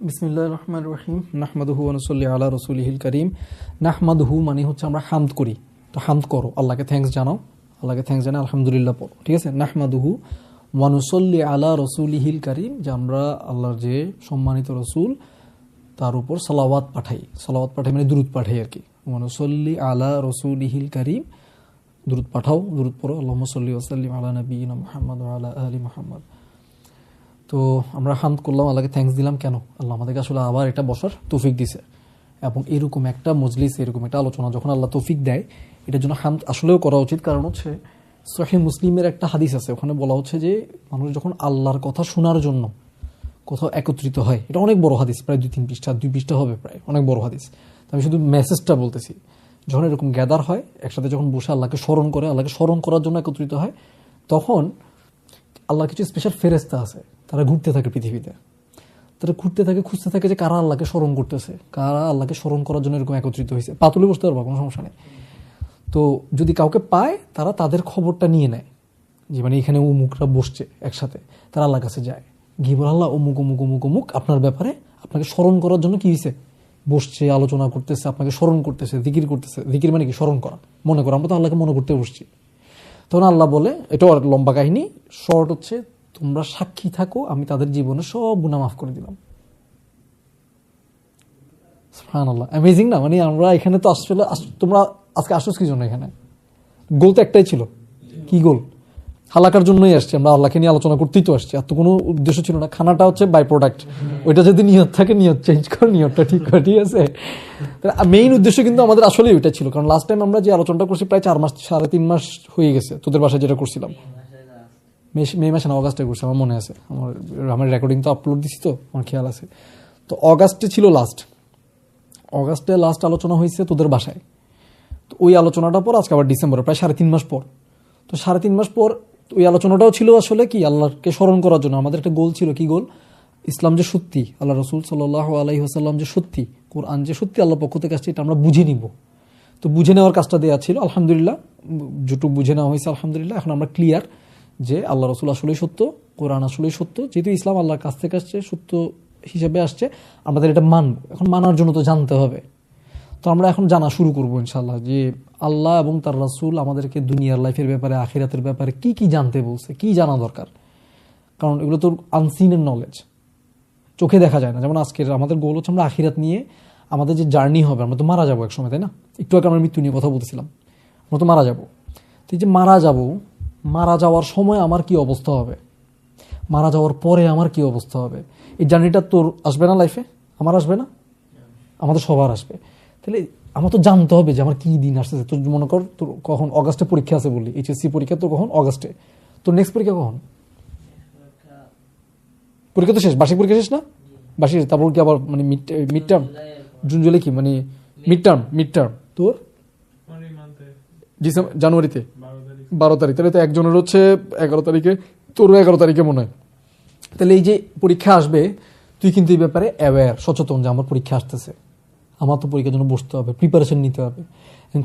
বিসমিল্লাহির রহমানির রহিম নাহমাদুহু ওয়া নুসাল্লি আলা রাসূলিহিল কারীম। নাহমাদুহু মানে হচ্ছে আমরা হামদ করি, তো হামদ করো, আল্লাহকে থ্যাঙ্কস জানাও, আল্লাহকে থ্যাঙ্কস জানাও, আলহামদুলিল্লাহ পড়ো, ঠিক আছে। নাহমাদুহু ওয়া নুসাল্লি আলা রাসূলিহিল কারীম, যে আমরা আল্লাহর যে সম্মানিত রাসূল তার উপর সালাওয়াত পাঠাই, সালাওয়াত পাঠাই মানে দুরূদ পাঠাই আর কি। ওয়া নুসাল্লি আলা রাসূলিহিল কারীম, দুরূদ পাঠাও, দুরূদ পড়ো, আল্লাহুম্মা সাল্লি ওয়া সাল্লিম আলা নাবিয়িনা মুহাম্মদ ওয়া আলা আলি মুহাম্মদ। তো আমরা হামদ করলাম, আল্লাহকে থ্যাঙ্কস দিলাম, কেন? আল্লাহ আমাদেরকে আসলে আবার এটা বসার তৌফিক দিছে, এবং এরকম একটা মজলিস, এরকম একটা আলোচনা যখন আল্লাহ তৌফিক দেয়, এটার জন্য হামদ আসলেও করা উচিত। কারণ হচ্ছে সহিহ মুসলিমের একটা হাদিস আছে, ওখানে বলা হচ্ছে যে মানুষ যখন আল্লাহর কথা শোনার জন্য কোথাও একত্রিত হয়, এটা অনেক বড় হাদিস, প্রায় 2-3 পৃষ্ঠা, 2 পৃষ্ঠা হবে, প্রায় অনেক বড় হাদিস। তো আমি শুধু মেসেজটা বলতেছি, যখন এরকম গ্যাদার হয় একসাথে, যখন বসে আল্লাহকে স্মরণ করে, আল্লাহকে স্মরণ করার জন্য একত্রিত হয়, তখন আল্লাহর কিছু স্পেশাল ফেরেশতা আছে, তারা ঘুরতে থাকে পৃথিবীতে, তারা ঘুরতে থাকে, খুঁজতে থাকে যে কারা আল্লাহকে স্মরণ করতেছে, কারা আল্লাহকে স্মরণ করার জন্য এরকম একত্রিত হয়েছে। পাতুলে বসতে পারবা, কোনো সমস্যা নেই। তো যদি কাউকে পায়, তারা তাদের খবরটা নিয়ে নেয়, যে মানে এখানে অমুকরা বসছে একসাথে, তারা আল্লাহর কাছে যায়, গিয়ে বলে আল্লাহ অমুক অমুক অমুক অমুক আপনার ব্যাপারে আপনাকে স্মরণ করার জন্য কি হয়েছে, বসছে, আলোচনা করতেছে, আপনাকে স্মরণ করতেছে, জিকির করতেছে। জিকির মানে কি? স্মরণ করা, মনে করা। আমরা তো আল্লাহকে মনে করতে বসছি। তখন আল্লাহ বলে, এটাও আর লম্বা কাহিনী, শর্ট হচ্ছে, তোমরা সাক্ষী থাকো, আমি তাদের জীবনে সব গুনাহ মাফ করে দিলাম। সুবহানাল্লাহ, অ্যামেজিং না? মানে আমরা এখানে তো আসলে, তোমরা আজকে আসছো কি জন্য? এখানে গোল তো একটাই ছিল, কি গোল? হালাকার জন্যই আসছি, আমরা আল্লাহকে নিয়ে আলোচনা করতেই তো আসছি, আর তো কোনো উদ্দেশ্য ছিল না। খানাটা হচ্ছে বাই প্রোডাক্ট, ওইটা যদি নিয়ত থাকে, নিয়ত চেঞ্জ কর, নিয়তটা ঠিক করে, ঠিক আছে। মেইন উদ্দেশ্য কিন্তু আমাদের আসলে ওইটা ছিল। কারণ লাস্ট টাইম আমরা যে আলোচনাটা করছি, প্রায় 4 মাস, 3.5 মাস হয়ে গেছে তোদের বাসায় যেটা করছিলাম, মে মাসে না, অগাস্টে করছি, আমার মনে আছে। আমার রেকর্ডিং তো আপলোড দিছি, তো আমার খেয়াল আছে। তো অগাস্টে ছিল লাস্ট, অগাস্টে লাস্ট আলোচনা হয়েছে তোদের বাসায়। তো ওই আলোচনাটা পর আজকে আবার ডিসেম্বরে, প্রায় 3.5 মাস পর। তো 3.5 মাস পর ওই আলোচনাটাও ছিল আসলে কি, আল্লাহকে স্মরণ করার জন্য। আমাদের একটা গোল ছিল, কি গোল? ইসলাম যে সত্যি, আল্লাহ রসুল সাল্লাল্লাহু আলাইহি ওয়াসাল্লাম যে সত্যি, কোরআন যে সত্যি, আল্লাহর পক্ষ থেকে আসছে, এটা আমরা বুঝে নিব। তো বুঝে নেওয়ার কাজটা দেওয়া ছিল, আলহামদুলিল্লাহ, যেটুকু বুঝে নেওয়া হয়েছে আলহামদুলিল্লাহ। এখন আমরা ক্লিয়ার যে আল্লাহ রসুল আসলেই সত্য, কোরআন আসলেই সত্য। যেহেতু ইসলাম আল্লাহর কাছ থেকে আসছে, সত্য হিসেবে আসছে, আমাদের এটা মানব। এখন মানার জন্য তো জানতে হবে। তো আমরা এখন জানা শুরু করবো ইনশাআল্লাহ, যে আল্লাহ এবং তার রাসূল আমাদেরকে দুনিয়ার লাইফের ব্যাপারে, আখিরাতের ব্যাপারে কি কি জানতে বলছে, কি জানা দরকার। কারণ এগুলো তো আনসিনের নলেজ, চোখে দেখা যায় না। যেমন আজকের আমাদের গোল হচ্ছে, আমরা আখিরাত নিয়ে আমাদের যে জার্নি হবে, আমরা তো মারা যাবো এক সময়, তাই না? একটু আগে আমরা মৃত্যু নিয়ে কথা বলতেছিলাম, আমরা তো মারা যাবো। তো এই যে মারা যাবো, মারা যাওয়ার সময় আমার কি অবস্থা হবে, মারা যাওয়ার পরে আমার কি অবস্থা হবে, এই জার্নিটা তোর আসবে না লাইফে? আমার আসবে না? আমাদের সবার আসবে। তাহলে আমার তো জানতে হবে যে আমার কি দিন আসতেছে। তোর মনে কর, তোর কখন অগাস্টে পরীক্ষা আছে বললি, এইচএসসি পরীক্ষা তোর কখন? অগাস্টে। তোর নেক্সট পরীক্ষা কখন? পরীক্ষা তো শেষ, বার্ষিক পরীক্ষা শেষ না? বার্ষিক, তারপর কি আবার মানে মিড টার্ম? জুন জুলাই কি মানে মিড টার্ম? মিড টার্ম তোর ডিসেম্বর, জানুয়ারিতে 12 তারিখ। তাহলে তো একজনের হচ্ছে 11 তারিখে, তোরও 11 তারিখে মনে হয়। তাহলে এই যে পরীক্ষা আসবে, তুই কিন্তু এই ব্যাপারে অ্যাওয়্যার, সচেতন, যে আমার পরীক্ষা আসতেছে, আমার তো পরীক্ষার জন্য বসতে হবে, প্রিপারেশন নিতে হবে।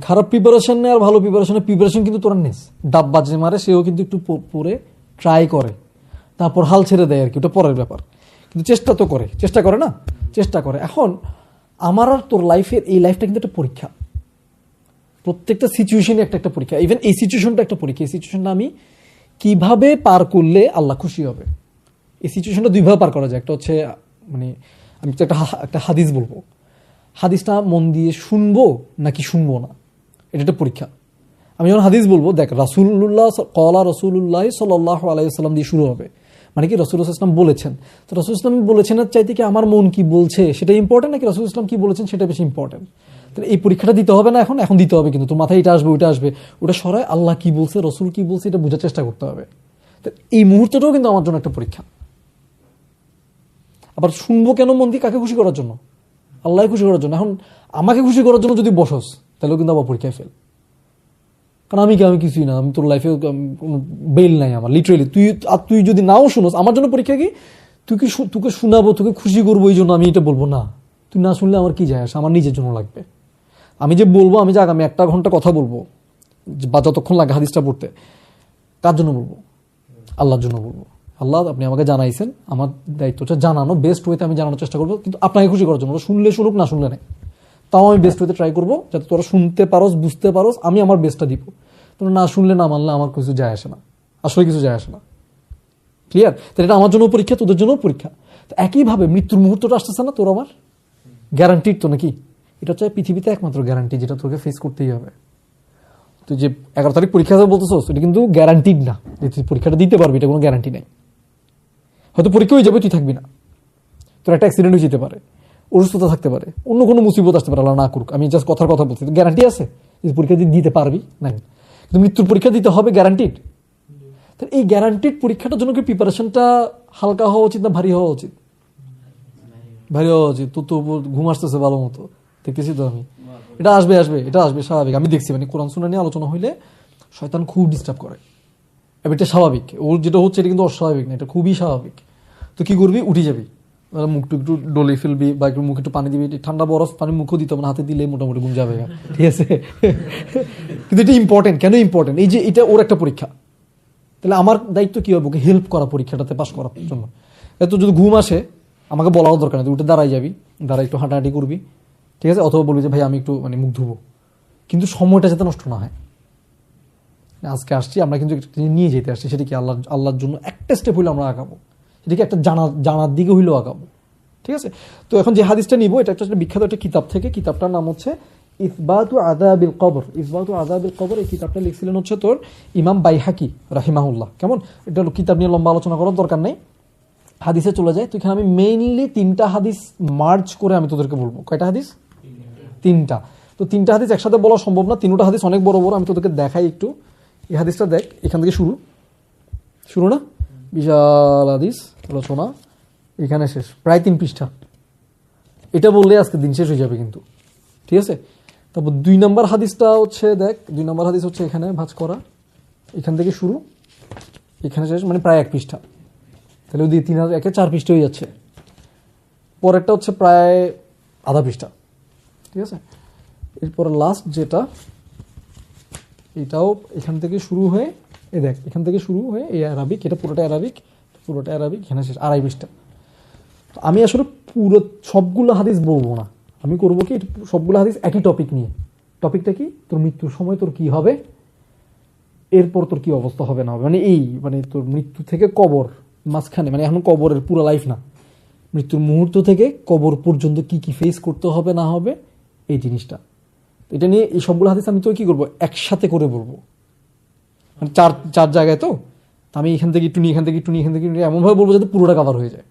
খারাপ প্রিপারেশন নেই আর ভালো প্রিপারেশন কিন্তু তোরা নিস। ডাব্বা যে মারে, সেও কিন্তু একটু পরে ট্রাই করে, তারপর হাল ছেড়ে দেয় আর কি, ওটা পরের ব্যাপার। কিন্তু চেষ্টা তো করে, চেষ্টা করে না, চেষ্টা করে। এখন আমার আর তোর লাইফের এই লাইফটা কিন্তু একটা পরীক্ষা, প্রত্যেকটা সিচুয়েশনে একটা একটা পরীক্ষা। ইভেন এই সিচুয়েশনটা একটা পরীক্ষা। এই সিচুয়েশনটা আমি কিভাবে পার করলে আল্লাহ খুশি হবে। এই সিচুয়েশনটা দুইভাবে পার করা যায়। একটা হচ্ছে, মানে আমি তো একটা হাদিস বলবো, হাদিসটা মন দিয়ে শুনবো নাকি শুনবো না, এটা একটা পরীক্ষা। আমি যখন হাদিস বলবো, দেখ, রাসূলুল্লাহ ক্বালা রাসূলুল্লাহ সাল্লাল্লাহু আলাইহি ওয়াসাল্লাম দিয়ে শুরু হবে, মানে কি রাসূলুল্লাহ সাল্লাল্লাহু আলাইহি ওয়াসাল্লাম বলেছেন। তো রাসূলুল্লাহ সাল্লাল্লাহু আলাইহি ওয়াসাল্লাম বলেছেন চাইতে কি আমার মন কি বলছে সেটা ইম্পর্টেন্ট, নাকি রাসূলুল্লাহ সাল্লাল্লাহু আলাইহি ওয়াসাল্লাম কি বলেছেন সেটা বেশি ইম্পর্টেন্ট? তাহলে এই পরীক্ষাটা দিতে হবে না? এখন দিতে হবে। কিন্তু তোর মাথায় এটা আসবে, ওটা আসবে, ওটা সরায় আল্লাহ কি বলছে, রাসূল কি বলছে, এটা বোঝার চেষ্টা করতে হবে। এই মুহূর্তটাও কিন্তু আমার জন্য একটা পরীক্ষা। আবার শুনবো কেন মন দিয়ে? কাকে খুশি করার জন্য? আল্লাহ খুশি করার জন্য। এখন আমাকে খুশি করার জন্য যদি বসস, তাহলেও কিন্তু আবার পরীক্ষায় ফেল। কারণ আমি কিছুই না, আমি তোর লাইফে কোনো বেল নাই আমার, লিটারেলি। তুই যদি নাও শুনোস, আমার জন্য পরীক্ষা কি? তোকে শোনাবো, তোকে খুশি করবো, এই জন্য আমি এটা বলবো না। তুই না শুনলে আমার কি যায় আসে? আমার নিজের জন্য লাগবে। আমি যে বলবো, আমি যে আগামী 1 ঘন্টা কথা বলবো বা যতক্ষণ লাগে হাদিসটা পড়তে, কার জন্য বলবো? আল্লাহর জন্য বলবো। আল্লাহ আপনি আমাকে জানাইছেন, আমার দায়িত্ব হচ্ছে জানানো, বেস্ট ওয়েতে আমি জানানোর চেষ্টা করবো, কিন্তু আপনাকে খুশি করার জন্য। শুনলে শুনুক, না শুনলে নেই, তাও আমি বেস্ট ওয়েতে ট্রাই করবো যাতে তোরা শুনতে পারোস, বুঝতে পারোস, আমি আমার বেস্টটা দিব। তোরা না শুনলে না মানলে আমার কিছু যায় আসে না, আসলে কিছু যায় আসে না। ক্লিয়ার? তাহলে এটা আমার জন্য পরীক্ষা, তোদের জন্য পরীক্ষা। তো একইভাবে মৃত্যুর মুহূর্তটা আসতেছে না তোর আমার, গ্যারান্টিড তো নাকি? এটা হচ্ছে পৃথিবীতে একমাত্র গ্যারান্টি যেটা তোকে ফেস করতেই হবে। তুই যে 11 তারিখ পরীক্ষা হবে বলতেছস, এটা কিন্তু গ্যারান্টিড না যে তুই পরীক্ষাটা দিতে পারবি, এটা কোনো গ্যারান্টি নাই। হয়তো পরীক্ষা হয়ে যাবে, তুই থাকবি না, তোর একটা অ্যাক্সিডেন্ট হয়ে যেতে পারে, অসুস্থতা থাকতে পারে, অন্য কোনো মুসিবত আসতে পারে, আল্লাহ না করুক। আমি জাস্ট কথার কথা বলছি, গ্যারান্টি আছে যে পরীক্ষা দিতে পারবি? নাই। কিন্তু মৃত্যুর পরীক্ষা দিতে হবে, গ্যারান্টিড। তাহলে এই গ্যারান্টিড পরীক্ষাটার জন্য কি প্রিপারেশনটা হালকা হওয়া উচিত না ভারী হওয়া উচিত? ভারী হওয়া উচিত। তো ঘুম আসতেছে ভালো মতো, দেখতেছি তো আমি, এটা আসবে আসবে, এটা আসবে স্বাভাবিক। আমি দেখছি মানে কোরআন সুন্নাহ নিয়ে আলোচনা হইলে শয়তান খুব ডিস্টার্ব করে, এটা স্বাভাবিক। ওর যেটা হচ্ছে এটা কিন্তু অস্বাভাবিক না, এটা খুবই স্বাভাবিক। তো কি করবি? উঠে যাবি, মুখটু একটু ডলে ফেলবি বা একটু মুখে একটু পানি দিবি, ঠান্ডা বরফ পানি মুখও দিতে হবে না, হাতে দিলে মোটামুটি ঘুম যাবে, ঠিক আছে? কিন্তু এটা ইম্পর্টেন্ট। কেন ইম্পর্টেন্ট? এই যে এটা ওর একটা পরীক্ষা, তাহলে আমার দায়িত্ব কি হবে? ওকে হেল্প করা পরীক্ষাটাতে পাস করার জন্য। এত যদি ঘুম আসে আমাকে বলাও দরকার নেই, তুই উঠে দাঁড়াই যাবি, দাঁড়াই একটু হাঁটাহাঁটি করবি, ঠিক আছে? অথবা বলবি যে ভাই আমি একটু মানে মুখ ধুবো, কিন্তু সময়টা যাতে নষ্ট না হয়। আজকে আসছি আমরা কিন্তু নিয়ে যেতে আসছি, সেটা কি আল্লাহর জন্য একটা স্টেপ হইলে আমরা আগাবো, সেটাকে একটা জানার দিকে হইলেও আগাবো, ঠিক আছে? তো এখন যে হাদিসটা নিব, এটা একটা বিখ্যাত একটা কিতাব থেকে, কিতাবটার নাম হচ্ছে ইসবাতু আযাবিল কবর। ইসবাতু আযাবিল কবর, এই কিতাবটা লিখছিলেন হচ্ছে তোর ইমাম বাইহাকি রাহিমাহুল্লাহ। কেমন? এটা কিতাব নিয়ে লম্বা আলোচনা করার দরকার নেই, হাদিসে চলে যায়। তো এখানে আমি মেইনলি 3টা হাদিস মার্জ করে আমি তোদেরকে বলবো। কয়টা হাদিস? 3টা। তো 3টা হাদিস একসাথে বলা সম্ভব না, 3টা হাদিস অনেক বড় বড়, আমি তোদেরকে দেখাই একটু। এই হাদিসটা দেখ, এখান থেকে শুরু না, বিশাল হাদিস আলোচনা, এখানে শেষ, প্রায় 3 পৃষ্ঠা। এটা বললে আজকে দিন শেষ হয়ে যাবে কিন্তু, ঠিক আছে? তারপর 2 নম্বর হাদিসটা হচ্ছে দেখ, 2 নম্বর হাদিস হচ্ছে এখানে ভাঁজ করা, এখান থেকে শুরু, এখানে শেষ, মানে প্রায় 1 পৃষ্ঠা। তাহলে ওই 3 একে 4 পৃষ্ঠা হয়ে যাচ্ছে। পরেরটা হচ্ছে প্রায় আধা পৃষ্ঠা, ঠিক আছে? এরপর লাস্ট যেটা, এটাও এখান থেকে শুরু হয়ে, এই দেখ এখান থেকে শুরু হয়ে এই অ্যারাবিক, এটা পুরোটা অ্যারাবিক, এখানে শেষ 2.5 পৃষ্ঠা। তো আমি আসলে পুরো সবগুলো হাদিস বলবো না, আমি করবো কি সবগুলো হাদিস একই টপিক নিয়ে। টপিকটা কি? তোর মৃত্যুর সময় তোর কি হবে, এরপর তোর কি অবস্থা হবে না হবে, মানে এই মানে তোর মৃত্যু থেকে কবর মাঝখানে, মানে এখন কবরের পুরো লাইফ না, মৃত্যুর মুহূর্ত থেকে কবর পর্যন্ত কি কি ফেস করতে হবে না হবে, এই জিনিসটা। এটা নিয়ে এই সবগুলো হাদিস আমি তো কি করবো, একসাথে করে বলবো, মানে চার জায়গায়। তো আমি এখান থেকে একটু নিয়ে, এখান থেকে একটু নিয়ে, এখান থেকে এমনভাবে বলবো যাতে পুরোটা কভার হয়ে যায়।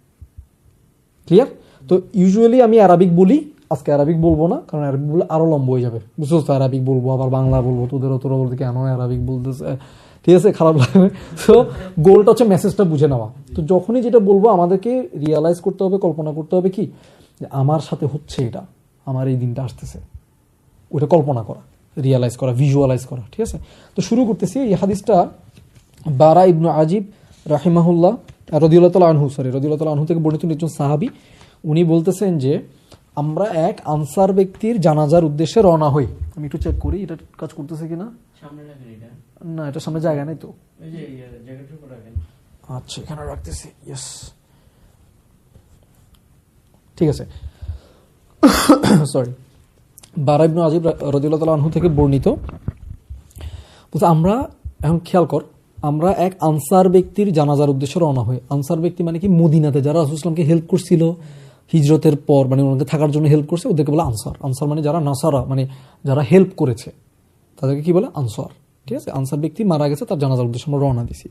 ক্লিয়ার? তো ইউজুয়ালি আমি আরবিক বলি, আজকে আরবিক বলবো না, কারণ আরবিক বলে আরো লম্বা হয়ে যাবে, বুঝছো তো? আরবিক বলবো আবার বাংলা বলবো, তোরা বলতে কেন আরবিক বলতেছে, ঠিক আছে? খারাপ লাগবে। তো গোলটা হচ্ছে মেসেজটা বুঝে নেওয়া। তো যখনই যেটা বলবো আমাদেরকে রিয়ালাইজ করতে হবে, কল্পনা করতে হবে কি যে আমার সাথে হচ্ছে এটা, আমার এই দিনটা আসতেছে, ওটা কল্পনা করা, রিয়ালাইজ করা, ভিজুয়ালাইজ করা, ঠিক আছে? তো শুরু করতেছি। এই হাদিসটা বারা ইবনু আজিব রাহিমাহুল্লাহ রাদিয়াল্লাহু তাআলা আনহু থেকে বর্ণিত, একজন সাহাবী। উনি বলতেছেন যে আমরা এক আনসার ব্যক্তির জানাজার উদ্দেশ্যে রওনা হই। আমি একটু চেক করি এটা কাজ করতেছে কিনা। না, এটা সামনে জায়গা নেই তো, আচ্ছা এখানে রাখতেছি, ইয়েস, ঠিক আছে। সরি, বারা ইবনু আজিব রাদিয়াল্লাহু তাআলা আনহু থেকে বর্ণিত, বলতে আমরা, এখন খেয়াল কর, আমরা এক আনসার ব্যক্তির জানাজার উদ্দেশ্যে রওনা হই। আনসার ব্যক্তি মানে কি? মদিনাতে যারা রাসূল সাল্লাল্লাহু আলাইহি ওয়াসাল্লামকে হেল্প করছিল হিজরতের পর, মানে ওনাকে থাকার জন্য হেল্প করছে, ওদেরকে বলে আনসার। আনসার মানে যারা নাসারা, মানে যারা হেল্প করেছে তাদেরকে কি বলে? আনসার, ঠিক আছে? আনসার ব্যক্তি মারা গেছে, তার জানাজার উদ্দেশ্যে আমরা রওনা দিছি।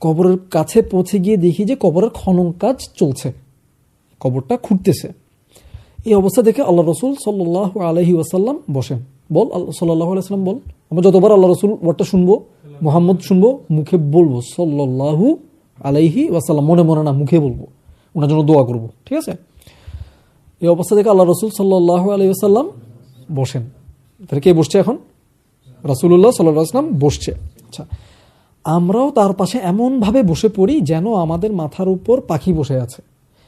কবরের কাছে পৌঁছে গিয়ে দেখি যে কবরের খনন কাজ চলছে, কবরটা খুঁড়তেছে। এই অবস্থা দেখে আল্লাহ রসুল সাল্লাল্লাহু আলাইহি ওয়াসাল্লাম বসেন। বল সাল্লাল্লাহু আলাইহি ওয়াসাল্লাম বল, আমরা যতবার আল্লাহ রসুল ওয়ার্ডটা শুনবো, মুহাম্মদ শুনবো, মুখে বলবো সাল্লাল্লাহু আলাইহি ওয়াসাল্লাম, মনে মনে না, মুখে বলবো, ওনার জন্য দোয়া করবো, ঠিক আছে? এই অবস্থা দেখে আল্লাহ রসুল সাল্লাল্লাহু আলাইহি ওয়াসাল্লাম বসেন। তাহলে কে বসছে এখন? রাসূলুল্লাহ সাল্লাল্লাহু আলাইহি ওয়াসাল্লাম বসছে। আচ্ছা, আমরাও তার পাশে এমন ভাবে বসে পড়ি যেন আমাদের মাথার উপর পাখি বসে আছে।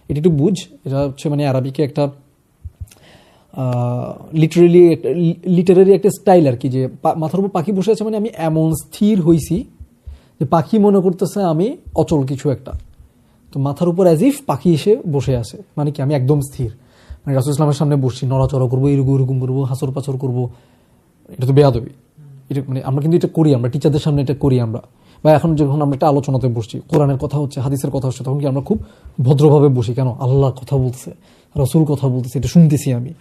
এটা একটু বুঝ, এটা হচ্ছে মানে আরবিকে একটা লিটারারি একটা স্টাইল আর কি, যে মাথার উপর পাখি বসে আছে মানে আমি এমন স্থির হইছি যে পাখি মনে করতেছে আমি অচল কিছু একটা, তো মাথার উপর অ্যাজ ইফ পাখি এসে বসে আছে, মানে কি আমি একদম স্থির, মানে রাসূল ইসলামের সামনে বসছি, নড়াচড়া করবো, এরকম এরকম করবো, হাসর পাচর করবো, এটা তো বেয়াদবি। এটা মানে আমরা কিন্তু এটা করি, আমরা টিচারদের সামনে এটা করি আমরা, বা এখন যখন আমরা একটা আলোচনাতে বসছি, কোরআনের কথা হচ্ছে, হাদিসের কথা হচ্ছে, তখন কি আমরা খুব ভদ্রভাবে বসি, কেন আল্লাহর কথা বলতেছে, রাসূল কথা বলতেছে, এটা শুনতেছি আমি,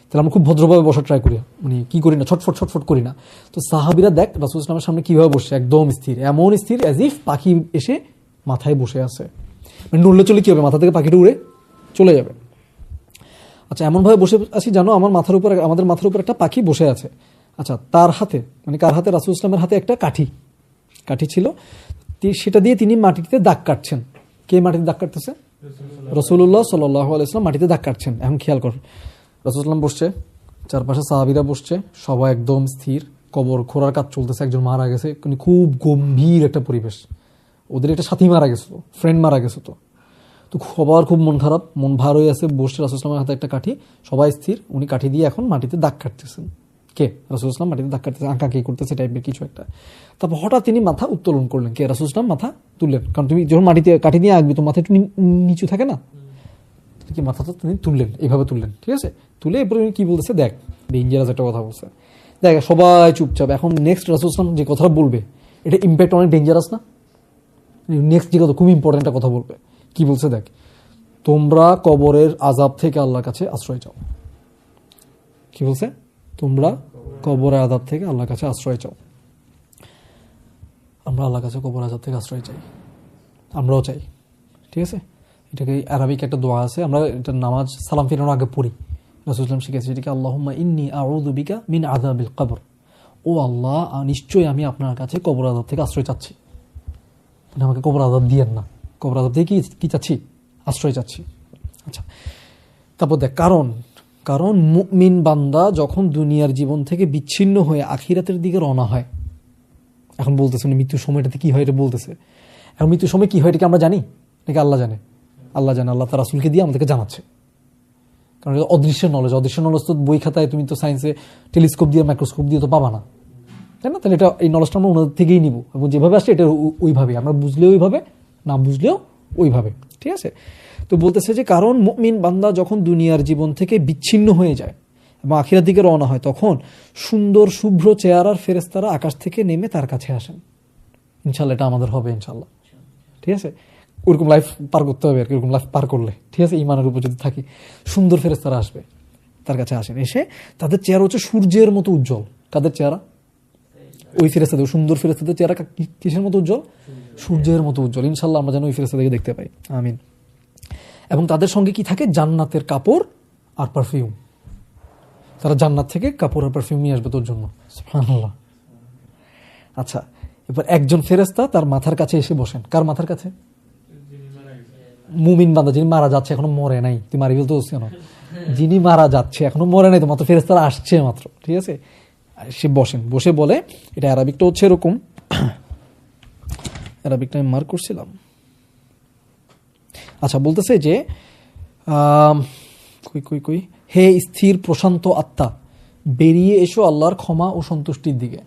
তাহলে আমরা খুব ভদ্রভাবে বসার ট্রাই করি, মানে কি করি না, ছটফট করি না। তো সাহাবীরা দেখ রাসূল ইসলামের সামনে কিভাবে বসছে, একদম স্থির, এমন স্থির অ্যাজ ইফ পাখি এসে মাথায় বসে আছে, মানে নড়লে চলে কি হবে, মাথা থেকে পাখিটা উড়ে চলে যাবে। আচ্ছা, এমনভাবে বসে আছি জানো আমাদের মাথার উপর একটা পাখি বসে আছে। আচ্ছা, তার হাতে, মানে কার হাতে, রাসূল ইসলামের হাতে একটা কাঠি ছিল, সেটা দিয়ে তিনি মাটিতে দাগ কাটছেন। কে মাটিতে দাগ কাটতেছে? রাসূলুল্লাহ সাল্লাল্লাহু আলাইহি ওয়াসাল্লাম মাটিতে দাগ কাটছেন। এখন খেয়াল কর, রাসূল সাল্লাম বসছে, চারপাশে সাহাবীরা বসছে, সবাই একদম স্থির, কবর খোঁড়ার কাজ চলতেছে, একজন মারা গেছে, খুব গম্ভীর একটা পরিবেশ, ওদের একটা সাথী মারা গেছে, ফ্রেন্ড মারা গেছে, তো সবার খুব মন খারাপ, মন ভার হয়ে আছে, বসছে রাসূল ইসলামের হাতে একটা কাঠি, সবাই স্থির, উনি কাঠি দিয়ে এখন মাটিতে দাগ কাটতেছেন। কে? রাসূল ইসলাম মাটিতে দাগ কাটতেছে, আঁকা কে করতেছে টাইপের কিছু একটা। তারপর হঠাৎ তিনি মাথা উত্তোলন করলেন, কে? রাসূল ইসলাম মাথা তুললেন, কারণ তুমি যখন মাটিতে কাঠি দিয়ে আঁকবি তো মাথা একটু নিচু থাকে না, কি মাথাটা তিনি তুললেন, এইভাবে তুললেন, ঠিক আছে, তুলে এরপরে কি বলতেছে, দেখ ডেঞ্জারাস একটা কথা বলছে, দেখ সবাই চুপচাপ। এখন নেক্সট রাসূল ইসলাম যে কথাটা বলবে এটা ইম্প্যাক্ট অনেক ডেঞ্জারাস না? নেক্সট যে কথা খুব ইম্পর্টেন্ট একটা কথা বলবে, কি বলছে দেখ, তোমরা কবরের আযাব থেকে আল্লাহর কাছে আশ্রয় চাও। কি বলছে? তোমরা কবরের আযাব থেকে আল্লাহর কাছে আশ্রয় চাও। আমরা আল্লাহর কাছে কবরের আযাব থেকে আশ্রয় চাই, আমরাও চাই, ঠিক আছে। এটাকে আরবিক একটা দোয়া আছে, আমরা এটা নামাজ সালাম ফিরানোর আগে পড়ি, রাসূল সাল্লাল্লাহু আলাইহি ওয়াসাল্লাম শিখেছে, এটাকে আল্লাহুম্মা ইন্নী আউযু বিকা মিন আযাবিল কবর, ও আল্লাহ নিশ্চয়ই আমি আপনার কাছে কবর আযাব থেকে আশ্রয় চাচ্ছি, মানে আমাকে কবর আযাব দিয়েন না, কবর আযাব থেকে কি চাচ্ছি? আশ্রয় চাচ্ছি। আচ্ছা, তারপর দেখ কারণ মুমিন বান্দা যখন দুনিয়ার জীবন থেকে বিচ্ছিন্ন হয়ে আখিরাতের দিকে রওনা হয়, এখন বলতেছে মৃত্যুর সময়টাতে কি হয় এটা বলতেছে, এখন মৃত্যুর সময় কি হয় এটা কি আমরা জানি নাকি আল্লাহ জানে? আল্লাহ জানে, আল্লাহ তার রাসূলকে দিয়ে আমাদেরকে জানাচ্ছে, কারণ এটা অদৃশ্য নলেজ তো বই খাতায় তুমি তো সায়েন্সে টেলিস্কোপ দিয়ে মাইক্রোস্কোপ দিয়ে তো পাবা না, তাই না? তাহলে এটা এই নলেজটা আমরা ওনাদের থেকেই নিব, এবং যেভাবে আসছে এটা ওইভাবে, আমরা বুঝলেও ওইভাবে, না বুঝলেও ওইভাবে, ঠিক আছে। তো বলতেছে যে কারণ মুমিন বান্দা যখন দুনিয়ার জীবন থেকে বিচ্ছিন্ন হয়ে যায় এবং আখিরাতের দিকে রওনা হয়, তখন সুন্দর শুভ্র চেহারার ফেরেশতারা আকাশ থেকে নেমে তার কাছে আসেন। ইনশাল্লাহ এটা আমাদের হবে, ইনশাল্লাহ, ঠিক আছে। ওরকম লাইফ পার করতে হবে আর কি, ওরকম লাইফ পার করলে, ঠিক আছে, ঈমানের উপর যদি থাকি, সুন্দর ফেরেশতারা আসবে তার কাছে, আসেন, এসে তাদের চেহারা হচ্ছে সূর্যের মতো উজ্জ্বল। কাদের চেহারা? ওই ফেরেশতাদের, সুন্দর ফেরেশতাদের চেহারা কিসের মতো উজ্জ্বল? সূর্যের মতো উজ্জ্বল। ইনশাল্লাহ আমরা যেন ওই ফেরেশতাদেরকে দেখতে পাই, আমিন। এবং তাদের সঙ্গে কি থাকে? জান্নাতের কাপড় আর পারফিউম। তারা জান্নাত থেকে কাপড় আর পারফিউম নিয়ে আসবে তোর জন্য, সুবহানাল্লাহ। আচ্ছা, এবার একজন ফেরেশতা তার মাথার কাছে এসে বসেন। কার মাথার কাছে? মুমিন বান্দা যিনি মারা যাচ্ছে, এখনো মরে নাই, তুই মারি ফেলতে বলছিস কেন? যিনি মারা যাচ্ছে এখনো মরে নাই, তো মাত্র ফেরেশতারা আসছে মাত্র, ঠিক আছে, সে বসেন, বসে বলে, এটা আরবিকটা হচ্ছে এরকম, আরবিকটা আমি মার্ক করছিলাম। আচ্ছা, বলতেছে যে হে স্থির প্রশান্ত আত্মা, বেরিয়ে এসো আল্লাহর ক্ষমা ও সন্তুষ্টির দিকে।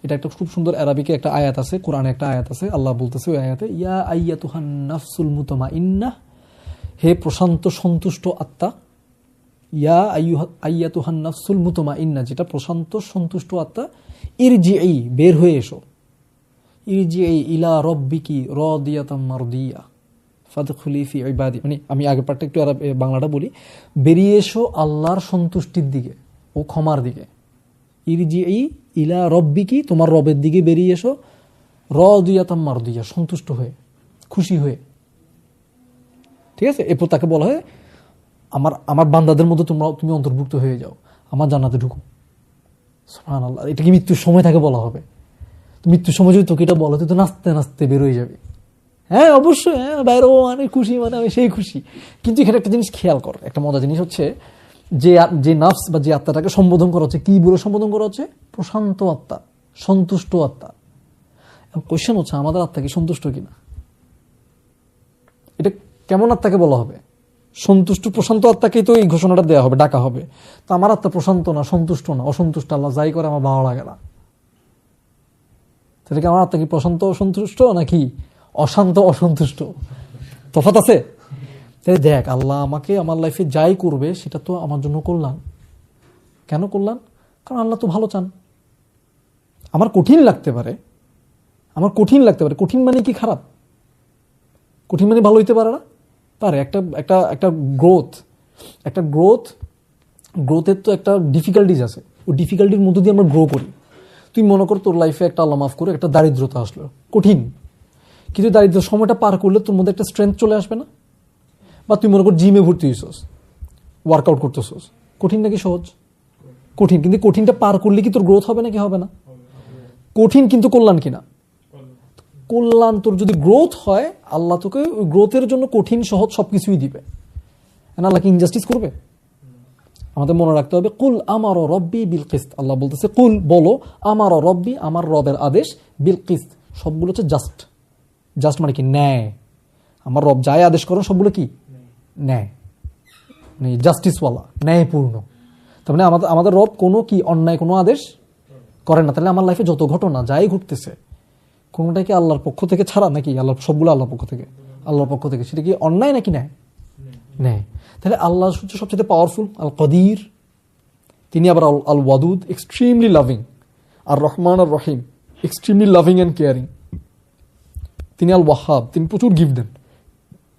এটা একটা খুব সুন্দর আরবিকে একটা আয়াত আছে, কোরআনে একটা আয়াত আছে, আল্লাহ বলতেছে ওই আয়াতে, ইয়া আইয়াতুহান নাফসুল মুতমাইন্নাহ, হে প্রশান্ত সন্তুষ্ট আত্মা, ইয়া আইয়াতুহান নাফসুল মুতমাইন্নাহ, যেটা প্রশান্ত সন্তুষ্ট আত্মা, ইরজিই, বের হয়ে এসো, ইরজিই ইলা রাব্বিকি রাদিয়াতাম মারদিয়া ফাদখুলি ফি ইবাদি, মানে আমি আগের পার্টটা একটু বাংলাটা বলি, বেরিয়ে এসো আল্লাহর সন্তুষ্টির দিকে ও ক্ষমার দিকে। ইরজিই ইলা রাব্বিকি, তোমার রবের দিকে বেরিয়ে এসো, রাদিয়াতাম মারদিয়া, সন্তুষ্ট হয়ে, খুশি হয়ে, ঠিক আছে। এরপর তাকে বলা হয় আমার বান্দাদের মধ্যে তুমি অন্তর্ভুক্ত হয়ে যাও, আমার জান্নাতে ঢুকো, সুবহানাল্লাহ। এটা কি মৃত্যুর সময় তাকে বলা হবে? তো মৃত্যুর সময় যদি তোকে এটা বলো, তুই তো নাচতে নাচতে বেরোয় যাবে। হ্যাঁ অবশ্যই, হ্যাঁ বাইরে মানে খুশি, মানে আমি সেই খুশি। কিন্তু এখানে একটা জিনিস খেয়াল কর, একটা মজার জিনিস হচ্ছে যে নাফস বা যে আত্মাটাকে সম্বোধন করা হচ্ছে, কি বলে সম্বোধন করা হচ্ছে? প্রশান্ত আত্মা, সন্তুষ্ট আত্মা। কোয়েশ্চেন হচ্ছে আমাদের আত্মা কি সন্তুষ্ট কিনা? এটা কেমন আত্মাকে বলা হবে? সন্তুষ্ট প্রশান্ত আত্মাকেই তো এই ঘোষণাটা দেওয়া হবে, ডাকা হবে। তো আমার আত্মা প্রশান্ত না, সন্তুষ্ট না, অসন্তুষ্ট, আল্লাহ যাই করে আমার ভালো লাগে না, সেটা কি আমার আত্মা কি প্রশান্ত অসন্তুষ্ট নাকি অশান্ত অসন্তুষ্ট? তফাৎ আছে? তাই দেখ, আল্লাহ আমাকে আমার লাইফে যাই করবে সেটা তো আমার জন্য কল্যাণ। কেন কল্যাণ? কারণ আল্লাহ তো ভালো চান। আমার কঠিন লাগতে পারে, কঠিন মানে কি খারাপ? কঠিন মানে ভালো হইতে পারে না? পারে। একটা গ্রোথের তো একটা ডিফিকাল্টিজ আছে। ওই ডিফিকাল্টির মধ্যে দিয়ে আমরা গ্রো করি। তুই মনে কর তোর লাইফে একটা আল্লাহ মাফ করে একটা দারিদ্রতা আসলো, কঠিন, কিন্তু দারিদ্র সময়টা পার করলে তোর মধ্যে একটা স্ট্রেংথ চলে আসবে না? বা তুই মনে কর জিমে ভর্তি হইছস, ওয়ার্কআউট করতেছস, কঠিন নাকি সহজ? কঠিন, কিন্তু কঠিনটা পার করলে কি তোর গ্রোথ হবে নাকি হবে না? কঠিন কিন্তু কল্যাণ কিনা? কল্যাণ। তোর যদি গ্রোথ হয়, আল্লাহ তোকে ওই গ্রোথের জন্য কঠিন সহজ সবকিছুই দিবে। আল্লাহ কি ইনজাস্টিস করবে? আমাদের মনে রাখতে হবে, কুল আমার রব্বি বিল কিসত। আল্লাহ বলতেছে কুল, বলো, আমার রব্বি, আমার রবের আদেশ, বিল কিসত, সবগুলো হচ্ছে জাস্ট। জাস্ট মানে কি? ন্যায়। আমার রব যাই আদেশ করেন সবগুলো কি? ন্যায়, জাস্টিসওয়ালা, ন্যায়পূর্ণ। তার মানে আমাদের রব কোনো কি অন্যায় কোনো আদেশ করেন না। তাহলে আমার লাইফে যত ঘটনা যাই ঘটতেছে, কোনটা কি আল্লাহর পক্ষ থেকে ছাড়া নাকি? আল্লাহ সবগুলো আল্লাহর পক্ষ থেকে, আল্লাহর পক্ষ থেকে। সেটা কি অন্যায় নাকি ন্যায়? ন্যায়। তাহলে আল্লাহ হচ্ছে সবচেয়ে পাওয়ারফুল, আল কদির। তিনি আবার আল ওয়াদুদ, এক্সট্রিমলি লাভিং। আর রহমান আর রহিম, এক্সট্রিমলি লাভিং অ্যান্ড কেয়ারিং। তিনি আল ওয়াহাব, তিনি প্রচুর গিফট দেন।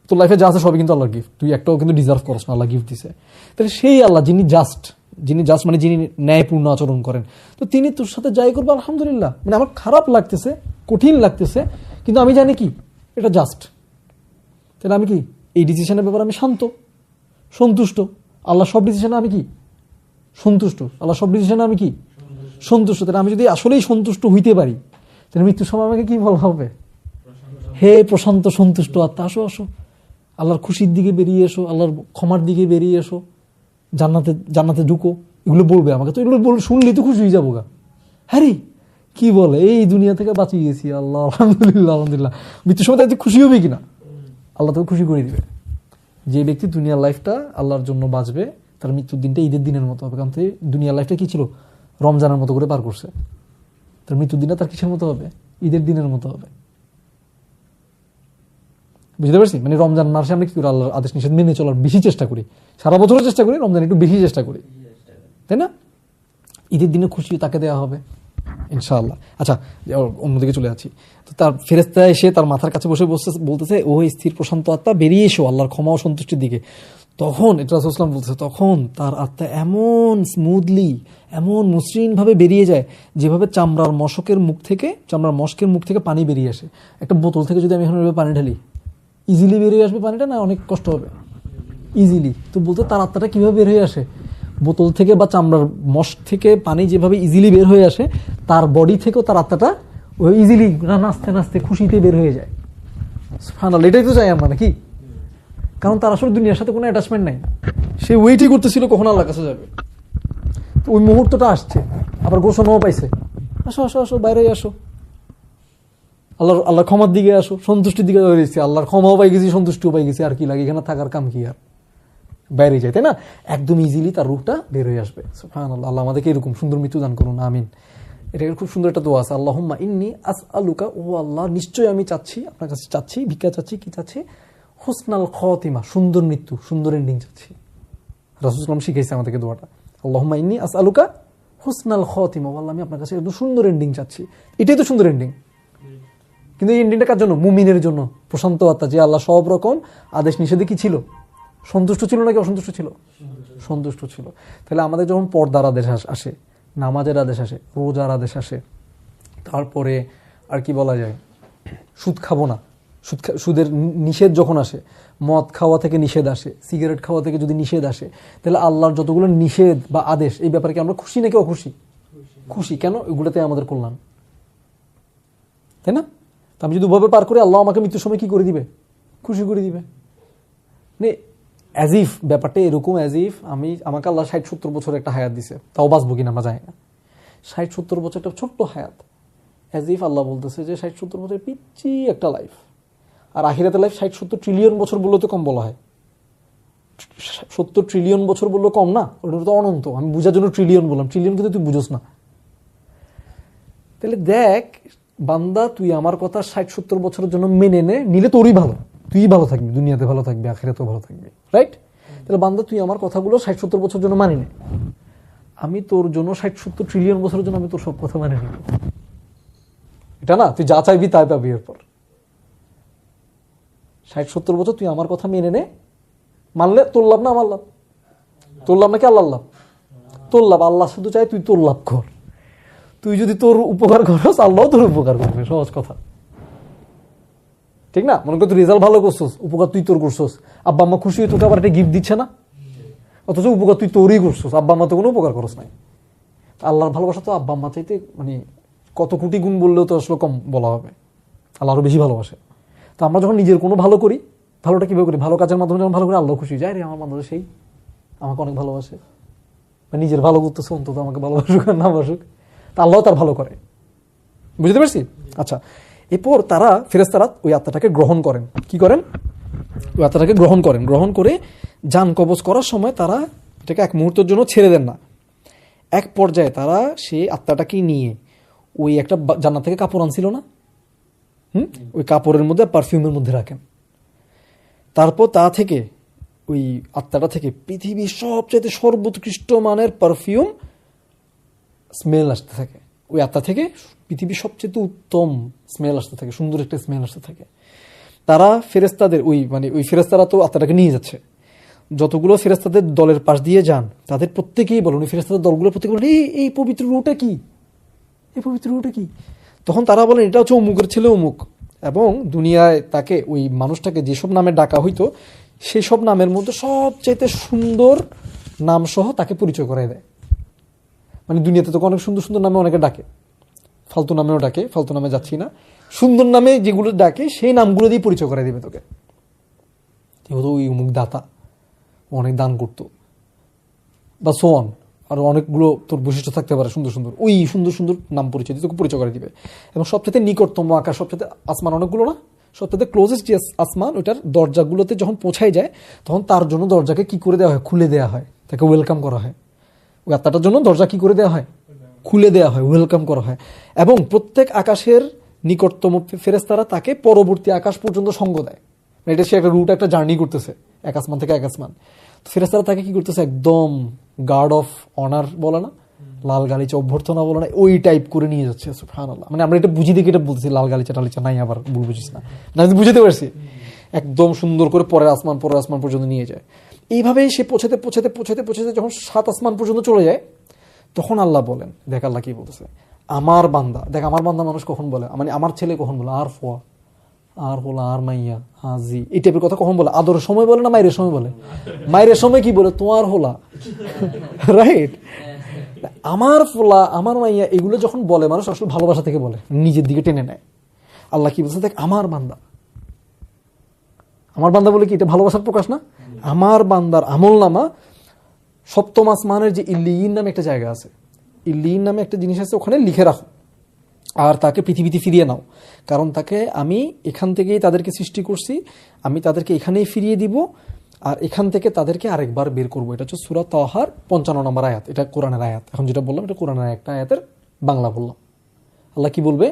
তোর লাইফে যা আছে সবই কিন্তু আল্লাহর গিফট, তুই একটাও কিন্তু ডিজার্ভ করছ না, আল্লাহ গিফট দিছে। তাহলে সেই আল্লাহ যিনি জাস্ট মানে যিনি ন্যায়পূর্ণ আচরণ করেন, তো তিনি তোর সাথে যাই করবে আলহামদুলিল্লাহ। মানে আমার খারাপ লাগতেছে, কঠিন লাগতেছে, কিন্তু আমি জানি কি এটা জাস্ট। তাহলে আমি কি এই ডিসিশনের ব্যাপারে আমি শান্ত, সন্তুষ্ট। আল্লাহ সব ডিসিশনে আমি কি সন্তুষ্ট, আল্লাহ সব ডিসিশনে আমি কি সন্তুষ্ট। তাহলে আমি যদি আসলেই সন্তুষ্ট হইতে পারি, তাহলে মৃত্যুর সময় আমাকে কি বলা হবে? হে প্রশান্ত সন্তুষ্ট আত্মা, আসো আসো, আল্লাহর খুশির দিকে বেরিয়ে এসো, আল্লাহর ক্ষমার দিকে বেরিয়ে এসো, জান্নাতে ঢুকো, এগুলো বলবে আমাকে। তো এগুলো শুনলেই তো খুশি হয়ে যাবো গা। হ্যাঁ রে, কি বলে, এই দুনিয়া থেকে বাঁচিয়ে গেছি, আল্লাহ আলহামদুলিল্লাহ আলহামদুলিল্লাহ। মৃত্যুর সময় তাই খুশি হবে কিনা? আল্লাহ তোকে খুশি করে দিবে। যে ব্যক্তি দুনিয়ার লাইফটা আল্লাহর জন্য বাঁচবে, তার মৃত্যুর দিনটা ঈদের দিনের মতো হবে। কারণ দুনিয়ার লাইফটা কি ছিল? রমজানের মতো করে পার করছে। তার মৃত্যুর দিনটা তার কিসের মতো হবে? ঈদের দিনের মতো হবে। বুঝতে পারছি? মানে রমজান মাসে আমরা কি করি? আল্লাহর আদেশ নিষেধ মেনে চলার বেশি চেষ্টা করি। সারা বছরও চেষ্টা করি, রমজান একটু বেশি চেষ্টা করি, তাই না? ঈদের দিনে খুশি তাকে দেওয়া হবে ইনশাআল্লাহ। আচ্ছা, অন্যদিকে চলে যাচ্ছি। তো তার ফেরেশতা এসে তার মাথার কাছে বসে বলতেছে, ও স্থির প্রশান্ত আত্মা, বেরিয়ে এসো আল্লাহর ক্ষমা ও সন্তুষ্টির দিকে। তখন এটা রাসূলুল্লাহ সাল্লাল্লাহু আলাইহি ওয়াসাল্লাম বলতেছে, তখন তার আত্মা এমন স্মুথলি, এমন মসৃণ ভাবে বেরিয়ে যায়, যেভাবে চামড়ার মশকের মুখ থেকে পানি বেরিয়ে আসে। একটা বোতল থেকে যদি আমি এখন পানি ঢালি, ইজিলি বেরিয়ে আসবে পানিটা, না অনেক কষ্ট হবে? ইজিলি। তো বলতে তার আত্মাটা কিভাবে বের হয়ে আসে? বোতল থেকে বা চামড়ার মশক থেকে পানি যেভাবে ইজিলি বের হয়ে আসে, তার বডি থেকেও তার আত্মাটা ওই ইজিলি নাচতে নাচতে খুশিতে বের হয়ে যায়। সুবহানাল্লাহ, এটাই তো চাই আমরা নাকি? কারণ তার আসলে দুনিয়ার সাথে কোনো অ্যাটাচমেন্ট নাই, সে ওয়েটই করতেছিল কখন আল্লাহর কাছে যাবে। তো ওই মুহূর্তটা আসছে, আবার ঘোষণাও পাইছে, আসো আসো আসো, বাইরে আসো, আল্লাহর ক্ষমার দিকে আসো, সন্তুষ্টির দিকে বেরিয়েছি। আল্লাহর ক্ষমাও পাই গেছি, সন্তুষ্টিও পাই গেছি, আর কি লাগে? এখানে থাকার কাম কি আর? বাইরে যায়, তাই না? একদম ইজিলি তার রূহটা বের হয়ে আসবে। সুবহানাল্লাহ, আল্লাহ আমাদেরকে এরকম সুন্দর মৃত্যু দান করুন, আমিন। এটা খুব সুন্দর একটা দোয়া আছে, আল্লাহুম্মা ইন্নী আসআলুকা, ও আল্লাহ নিশ্চয়ই আমি চাচ্ছি, আপনার কাছে চাচ্ছি, ভিক্ষা চাচ্ছি, কি চাচ্ছি? হুসনাল খাতিমা, সুন্দর মৃত্যু, সুন্দর এন্ডিং চাচ্ছি। রাসূলুল্লাহ সাল্লাল্লাহু আলাইহি ওয়াসাল্লাম শিখাইছে আমাদেরকে দোয়াটা, আল্লাহুম্মা ইন্নী আসআলুকা হুসনাল খাতিমা, আল্লাহ আমি আপনার কাছে একদম সুন্দর এন্ডিং চাচ্ছি। এটাই তো সুন্দর এন্ডিং। কিন্তু এই এন্ডিংটা কার জন্য? মুমিনের জন্য, প্রশান্ত আত্মা, যে আল্লাহ সব রকম আদেশ নিষেধে কি ছিল? সন্তুষ্ট ছিল নাকি অসন্তুষ্ট ছিল? সন্তুষ্ট ছিল। তাহলে আমাদের যখন পর্দার আদেশ আসে, নামাজের আদেশ আসে, রোজার আদেশ আসে, তারপরে আর কি বলা যায়, সুদ খাবো না, সুদের নিষেধ যখন আসে, মদ খাওয়া থেকে নিষেধ আসে, সিগারেট খাওয়া থেকে যদি নিষেধ আসে, তাহলে আল্লাহর যতগুলো নিষেধ বা আদেশ, এই ব্যাপারে কি আমরা খুশি নাকি অখুশি? খুশি। কেন? এগুলোতে আমাদের কল্যাণ, তাই না? আমি যদি উভাবে পার করি, আল্লাহ আমাকে মৃত্যুর সময় কি করে দিবে? খুশি করে দিবে। অ্যাজ ইফ ব্যাপারটা এরকম, অ্যাজ ইফ আমাকে আল্লাহ 60-70 বছর একটা হায়াত দিছে, তাও বাঁচবো কিনা আমরা জানি না। 60-70 বছর একটা ছোট্ট হায়াত, অ্যাজ ইফ আল্লাহ বলতেছে যে 60-70 বছর পিচ্ছি একটা লাইফ। আর আখিরাতের লাইফ 60-70 ট্রিলিয়ন বছর বললেও তো কম বলা হয়। 70 ট্রিলিয়ন বছর বললেও কম না, ওটা তো অনন্ত। আমি বুঝার জন্য ট্রিলিয়ন বললাম, ট্রিলিয়ন কিন্তু তুই বুঝোস না। তাহলে দেখ বান্দা, তুই আমার কথা 60-70 বছরের জন্য মেনে নিলে তোরই ভালো, তুই ভালো থাকবি, দুনিয়াতে ভালো থাকবি, আখিরাতেও ভালো থাকবি, রাইট? তাহলে বান্দা তুই আমার কথাগুলো 60-70 বছর জন্য মানি নে, আমি তোর জন্য 60-70 ট্রিলিয়ন বছরের জন্য আমি তোর সব কথা মানে নিব। এটা না, তুই যা চাইবি তাই পাবি। এরপর 60-70 বছর তুই আমার কথা মেনে নে, মানলে তোর লাভ না আমার লাভ? তোর লাভ নাকি আল্লাহর লাভ? তোর লাভ। আল্লাহ শুধু চাই তুই তোর লাভ কর। তুই যদি তোর উপকার করস, আল্লাহ তোর উপকার করবে। সহজ কথা, ঠিক না? মনে কর তুই রেজাল্ট ভালো করছস, উপকার তুই তোর করছস, আব্বা আম্মা খুশি হয়ে তোকে আবার একটা গিফট দিচ্ছে না, অথচ উপকার তুই তোরই করছস, আব্বা আম্মা তো কোনো উপকার করস নাই। আল্লাহর ভালোবাসা তো আব্বা আম্মা চাইতে মানে কত কোটি গুণ বললেও তো আসলে কম বলা হবে। আল্লাহ আরো বেশি ভালোবাসে। তো আমরা যখন নিজের কোনো ভালো করি, ভালোটা কিভাবে করি? ভালো কাজের মাধ্যমে যখন ভালো করি, আল্লাহ খুশি যায়, রে আমার বান্ধব সেই আমাকে অনেক ভালোবাসে, বা নিজের ভালো করতেছে, অন্তত আমাকে ভালোবাসুক আর না বাসুক, তা আল্লাহ তার ভালো করে। বুঝতে পারছি? আচ্ছা, এরপর তারা ফেরেশতারা ওই আত্মাটাকে গ্রহণ করেন। কি করেন? ওই আত্মাটাকে গ্রহণ করেন। গ্রহণ করে জান কবজ করার সময় তারা এটাকে এক মুহূর্তের জন্য ছেড়ে দেন না। এক পর্যায়ে তারা সেই আত্মাটাকে নিয়ে ওই একটা জান্নাত থেকে কাপড় আনছিল না, ওই কাপড়ের মধ্যে পারফিউমের মধ্যে রাখেন। তারপর তা থেকে ওই আত্মাটা থেকে পৃথিবীর সবচেয়ে সর্বোৎকৃষ্ট মানের পারফিউম স্মেল আসতে থাকে। ওই আত্মা থেকে পৃথিবীর সবচেয়ে উত্তম স্মেল আসতে থাকে, সুন্দর একটা স্মেল আসতে থাকে। তারা ফেরেশতাদের ওই ফেরেশতারা তো আত্মাটাকে নিয়ে যাচ্ছে, যতগুলো ফেরেশতাদের দলের পাশ দিয়ে যান তাদের প্রত্যেকেই বলেন, ওই ফেরেশতাদের দলগুলো প্রত্যেকে বলেন, এই পবিত্র রুটা কি, এই পবিত্র রুটা কি? তখন তারা বলেন, এটা হচ্ছে অমুকের ছেলে অমুক। এবং দুনিয়ায় তাকে, ওই মানুষটাকে যেসব নামে ডাকা হইতো, সেই সব নামের মধ্যে সবচাইতে সুন্দর নাম সহ তাকে পরিচয় করাই দেয়। মানে দুনিয়াতে তো অনেক সুন্দর সুন্দর নামে অনেকে ডাকে, ফালতু নামেও ডাকে, ফালতু নামে যাচ্ছি না, সুন্দর নামে যেগুলো ডাকে সেই নামগুলো দিয়ে পরিচয় করাই দিবে তোকে। ওই অমুক দাতা, অনেক দান করতো, বা সোয়ান, আর অনেকগুলো তোর বৈশিষ্ট্য থাকতে পারে সুন্দর সুন্দর, ওই সুন্দর সুন্দর নাম পরিচয় দিয়ে তোকে পরিচয় করে দিবে। এবং সবচেয়ে নিকটতম আকাশ, সবচেয়ে আসমান অনেকগুলো না, সবচেয়ে ক্লোজেস্ট যে আসমান, ওইটার দরজাগুলোতে যখন পৌঁছায় যায়, তখন তার জন্য দরজাকে কি করে দেওয়া হয়? খুলে দেওয়া হয়, তাকে ওয়েলকাম করা হয়। ওই আত্মাটার জন্য দরজা কি করে দেওয়া হয়? খুলে দেওয়া হয়, ওয়েলকাম করা হয়। এবং প্রত্যেক আকাশের নিকটতম ফেরেশতারা তাকে পরবর্তী আকাশ পর্যন্ত সঙ্গ দেয়। এটা সে একটা রুট, একটা জার্নি করতেছে এক আসমান থেকে এক আসমান। ফেরেশতারা তাকে কি করতেছে? একদম গার্ড অফ অনার বলে না, লাল গালিচা অভ্যর্থনা বলে না, ওই টাইপ করে নিয়ে যাচ্ছে। সুবহানাল্লাহ। মানে আমরা এটা বুঝি দেখে এটা বলতেছি, লাল গালিচা টালিচা নাই, আবার ভুল বুঝিস না, আমি বুঝতে পারছি। একদম সুন্দর করে পরের আসমান পর্যন্ত নিয়ে যায়। এইভাবেই সে পৌঁছাতে পৌঁছাতে পৌঁছাতে পৌঁছাতে যখন 7 আসমান পর্যন্ত চলে যায়, তখন আল্লাহ বলেন, দেখ আল্লাহ কি বলতেছে, আমার বান্দা, দেখ আমার বান্দা মানুষ কখন বলে, মানে আমার ছেলে কখন বলে, আর ফোয়া, আর বলা, আর মাইয়া, হাজি, এই টাইপের কথা কখন বলে? আদরের সময় বলে না মায়ের সময় বলে? মায়ের সময় কি বলে? তোমার হোলা, রাইট? আমার ফোলা, আমার মাইয়া, এগুলো যখন বলে মানুষ আসলে ভালোবাসা থেকে বলে, নিজের দিকে টেনে নেয়। আল্লাহ কি বলছে? দেখ আমার বান্দা, আমার বান্দা বলে কি এটা ভালোবাসার প্রকাশ না? আমার বান্দার আমল নামা 7ম আসমানের যে ইল্লিয়িন নামে একটা জায়গা আছে, ইল্লিয়িন নামে একটা জিনিস আছে, ওখানে লিখে রাখো আর তাকে পৃথিবীতে ফিরিয়ে নাও। কারণ তাকে আমি এখান থেকেই তাদেরকে সৃষ্টি করছি, আমি তাদেরকে এখানেই ফিরিয়ে দিব, আর এখান থেকে তাদেরকে আরেকবার বের করবো। এটা হচ্ছে সূরা তাহার 55 নম্বর আয়াত। এটা কোরআনের আয়াত। এখন যেটা বললাম এটা কোরআনের একটা আয়াতের বাংলা বললাম। আল্লাহ কি বলবে?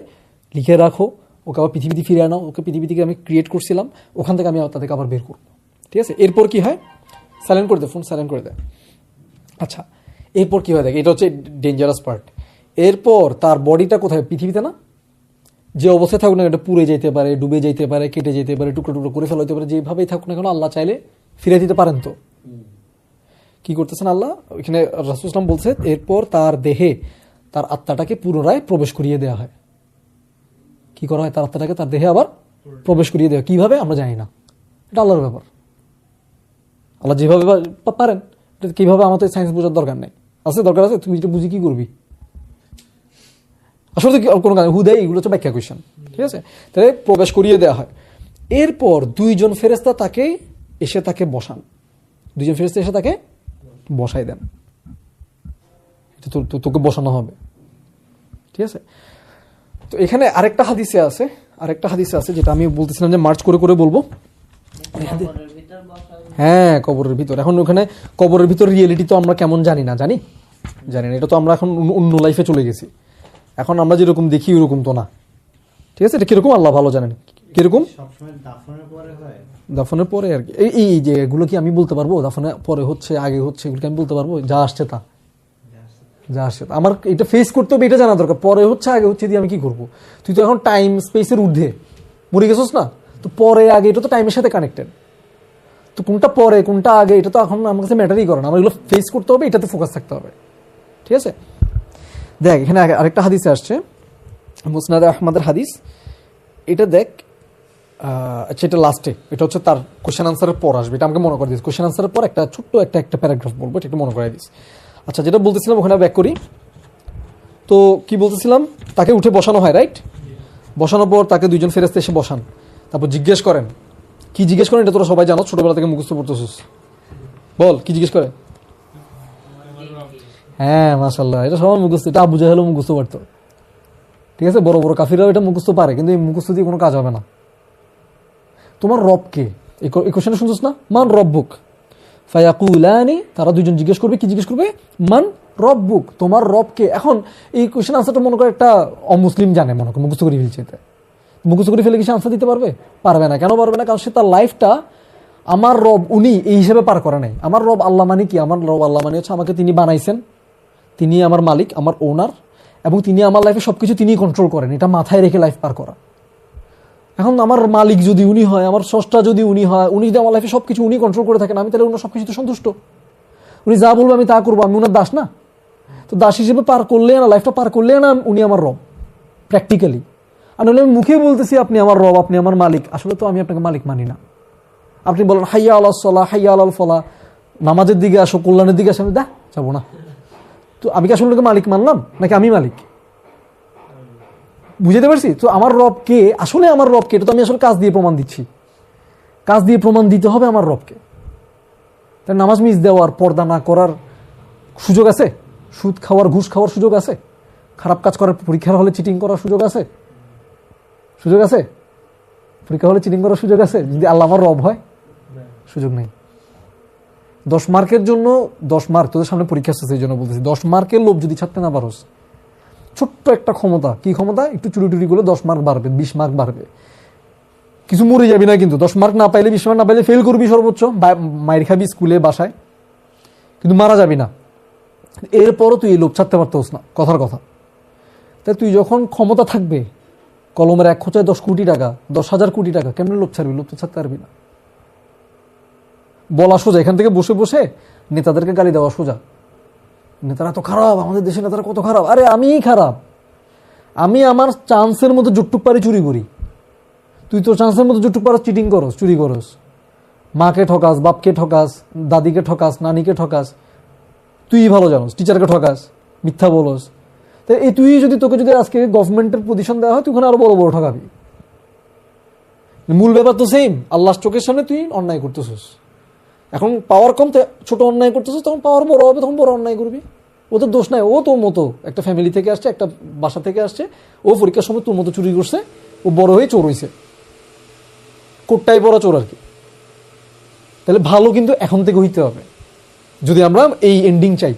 লিখে রাখো, ওকে আবার পৃথিবীতে ফিরিয়ে আনাও, ওকে পৃথিবী থেকে আমি ক্রিয়েট করছিলাম, ওখান থেকে আমি তাদেরকে আবার বের করবো। ঠিক আছে? এরপর কি হয়? সাইলেন্ট করে দেয়, ফোন সাইলেন্ট করে দেয়। আচ্ছা, এরপর কি হয়? দেখ, এটা হচ্ছে ডেঞ্জারাস পার্ট। এরপর তার বডিটা কোথায়? পৃথিবীতে না, যে অবস্থায় থাকুক না, এটা পুড়ে যেতে পারে, ডুবে যেতে পারে, কেটে যেতে পারে, টুকরো টুকরো করে ফেলা হতে পারে, যেভাবেই থাকুক না কেন আল্লাহ চাইলে ফিরে দিতে পারেন। তো কি করতেছেন আল্লাহ? ওইখানে রাসূল সাল্লাল্লাহু আলাইহি ওয়াসাল্লাম বলছে, এরপর তার দেহে তার আত্মাটাকে পুনরায় প্রবেশ করিয়ে দেওয়া হয়। কি করা হয়? তার আত্মাটাকে তার দেহে আবার প্রবেশ করিয়ে দেওয়া। কিভাবে আমরা জানি না, এটা আল্লাহর ব্যাপার। আল্লাহ যেভাবে পারেন, কিভাবে আমাদের সায়েন্স বোঝার দরকার নেই। আছে দরকার আছে, তুই এটা বুঝি কি করবি? আসলে কোনো কারণে হুদাই, এগুলো হচ্ছে ব্যাখ্যা কোয়েশ্চেন। ঠিক আছে? তাহলে প্রবেশ করিয়ে দেওয়া হয়। এরপর 2জন ফেরেশতা তাকে বসান, 2জন ফেরেশতা এসে তাকে বসাই দেন। এটা তোকে বসানো হবে। ঠিক আছে? তো এখানে আরেকটা হাদিসে আছে যেটা আমি বলতেছিলাম যে মার্চ করে করে বলবো। হ্যাঁ, কবরের ভিতর। এখন ওখানে কবরের ভিতর রিয়েলিটি তো আমরা কেমন জানি না। এটা তো আমরা এখন অন্য লাইফে চলে গেছি। এখন আমরা যেরকম দেখি ওরকম তো না। ঠিক আছে? এটা কিরকম আল্লাহ ভালো জানেন। কিরকম সবসময় দাফনের পরে হয়? দাফনের পরে আর কি। এই যে এগুলো কি আমি বলতে পারবো দাফনের পরে হচ্ছে আগে হচ্ছে, এগুলো কি আমি বলতে পারবো? যা আসছে তা, যা আসছে তা। আমার এটা ফেস করতে হবে, এটা জানা দরকার। পরে হচ্ছে আগে হচ্ছে দিয়ে আমি কি করবো? তুই তো এখন টাইম স্পেসের ঊর্ধ্বে মরে গেছিস না, তো পরে আগে এটা তো টাইমের সাথে কানেক্টেড। তো কোনটা পরে কোনটা আগে এটা তো এখন আমার কাছে ম্যাটারই করে না। আমার এগুলো ফেস করতে হবে, এটাতে ফোকাস থাকতে হবে। ঠিক আছে, দেখ এখানে আরেকটা হাদিসে আসছে, মুসনাদে আহমদের হাদিস। এটা দেখ, আচ্ছা এটা লাস্টে, এটা হচ্ছে তার কোশ্চেন আনসারের পর আসবে। এটা আমাকে মনে করে দিস, কোশ্চেন আনসারের পর একটা ছোট্ট একটা প্যারাগ্রাফ বলবো, এটা একটু মনে করে দিস। আচ্ছা, যেটা বলতেছিলাম ওখানে ব্যাক করি। তো কি বলতেছিলাম, তাকে উঠে বসানো হয়, রাইট? বসানোর পর তাকে দুইজন ফেরেশতা এসে বসান, তারপর জিজ্ঞেস করেন। কি জিজ্ঞেস করেন এটা তোরা সবাই জানো, ছোটবেলা থেকে মুখস্থ পড়তেছিস। বল কি জিজ্ঞেস করে? হ্যাঁ মাশাআল্লাহ, এটা সবার মুখস্থ, এটা আবু জাহেলও মুখস্থ পারতো। ঠিক আছে, বড় বড় কাফিররাও এটা মুখস্থ পারে, কিন্তু এই মুখস্থ দিয়ে কোনো কাজ হবে না। তোমার রব কে? এই কোশ্চেনটা শুনছিস না? মান রব্বুক ফায়াকুলানি, তারা দুইজন জিজ্ঞেস করবে। কি জিজ্ঞেস করবে? মান রব্বুক, তোমার রব কে? এখন এই কোশ্চেন আনসারটা মনে করে একটা অমুসলিম জানে, মনে করে মুখস্থ করে ফেলছে। মুখস্থ করে ফেলে কি সে আনসার দিতে পারবে? পারবে না। কেন পারবে না? কারণ সে তার লাইফটা আমার রব উনি এই হিসেবে পার করে নাই। আমার রব আল্লাহ মানে কি? আমার রব আল্লাহ মানে হচ্ছে আমাকে তিনি বানাইছেন, তিনি আমার মালিক, আমার ওনার, এবং তিনি আমার লাইফে সবকিছু তিনি কন্ট্রোল করেন। এটা মাথায় রেখে লাইফ পার করা। এখন আমার মালিক যদি উনি হয়, আমার স্রষ্টা যদি উনি হয়, উনি যদি আমার লাইফে সবকিছু উনি কন্ট্রোল করে থাকেন, আমি তাহলে ওনার সবকিছুতে সন্তুষ্ট। উনি যা বলবো আমি তা করবো, আমি ওনার দাস না? তো দাস হিসেবে পার করলে না, লাইফটা পার করলে না উনি আমার রব প্র্যাকটিক্যালি। আর নাহলে আমি মুখে বলতেছি আপনি আমার রব, আপনি আমার মালিক, আসলে তো আমি আপনাকে মালিক মানি না। আপনি বলেন হাইয়া আলাল সালাহ, হাইয়া আলাল ফালাহ, নামাজের দিকে আসো, কল্যাণের দিকে আসো, আমি যাবো না। তো আমি কি আসলে মালিক মানলাম নাকি আমি মালিক? বুঝতে পারছি? তো আমার রব কে? আসলে আমার রব কে? এটা তো আমি আসলে কাজ দিয়ে প্রমাণ দিচ্ছি। কাজ দিয়ে প্রমাণ দিতে হবে আমার রবকে। তাই নামাজ মিস দেওয়ার, পর্দা না করার সুযোগ আছে? সুদ খাওয়ার, ঘুষ খাওয়ার সুযোগ আছে? খারাপ কাজ করার, পরীক্ষার হলে চিটিং করার সুযোগ আছে? সুযোগ আছে? পরীক্ষা হলে চিটিং করার সুযোগ আছে যদি আল্লাহ আমার রব হয়? সুযোগ নেই। 10 মার্কের জন্য, 10 মার্ক তোদের সামনে পরীক্ষা আসছে, সেই জন্য বলতেছি 10 মার্কের লোভ যদি ছাড়তে না পারোস, ছোট্ট একটা ক্ষমতা, কি ক্ষমতা? একটু চুরি টুরি করলে 10 মার্ক বাড়বে, 20 মার্ক বাড়বে। কিছু মরে যাবি না কিন্তু, 10 মার্ক না পাইলে, 20 মার্ক না পাইলে ফেল করবি সর্বোচ্চ, মাইর খাবি স্কুলে বাসায়, কিন্তু মারা যাবি না। এরপরও তুই এই লোভ ছাড়তে পারতোস না, কথার কথা। তাই তুই যখন ক্ষমতা থাকবে, কলমের 1 খোঁচায় 10 কোটি টাকা, 10,000 কোটি টাকা, কেমন লোভ ছাড়বি? লোভ তো ছাড়তে পারবি না। বলা সোজা, এখান থেকে বসে বসে নেতাদেরকে গালি দেওয়া সোজা। নেতারা তো খারাপ, আমাদের দেশের নেতারা কত খারাপ। আরে আমিই খারাপ। আমি আমার চান্সের মতো যুটুক পারি চুরি করি, তুই তো চান্সের মতো যুটুক পারস চিটিং করস, চুরি করস, মাকে ঠকাস, বাপকে ঠকাস, দাদিকে ঠকাস, নানিকে ঠকাস, তুই ভালো জানোস, টিচারকে ঠকাস, মিথ্যা বলস। তাই এই তুই যদি, তোকে যদি আজকে গভর্নমেন্টের পজিশন দেওয়া হয়, তুই ওখানে আরো বড় বড় ঠকাবি। মূল ব্যাপার তো সেম, আল্লাহর চোখের সামনে তুই অন্যায় করতেছিস। এখন পাওয়ার কম, ছোট অন্যায় করতেছিস, তখন পাওয়ার বড় হবে, তখন বড় অন্যায় করবি। ও তো দোষ নাই, ও তোর মতো একটা ফ্যামিলি থেকে আসছে, একটা বাসা থেকে আসছে, ও পরীক্ষার সময় তোর মতো চুরি করছে, ও বড় হয়ে চোর হয়েছে, কোটটাই পড়া চোর আর কি। তাহলে ভালো কিন্তু এখন থেকে হইতে হবে, যদি আমরা এই এন্ডিং চাই,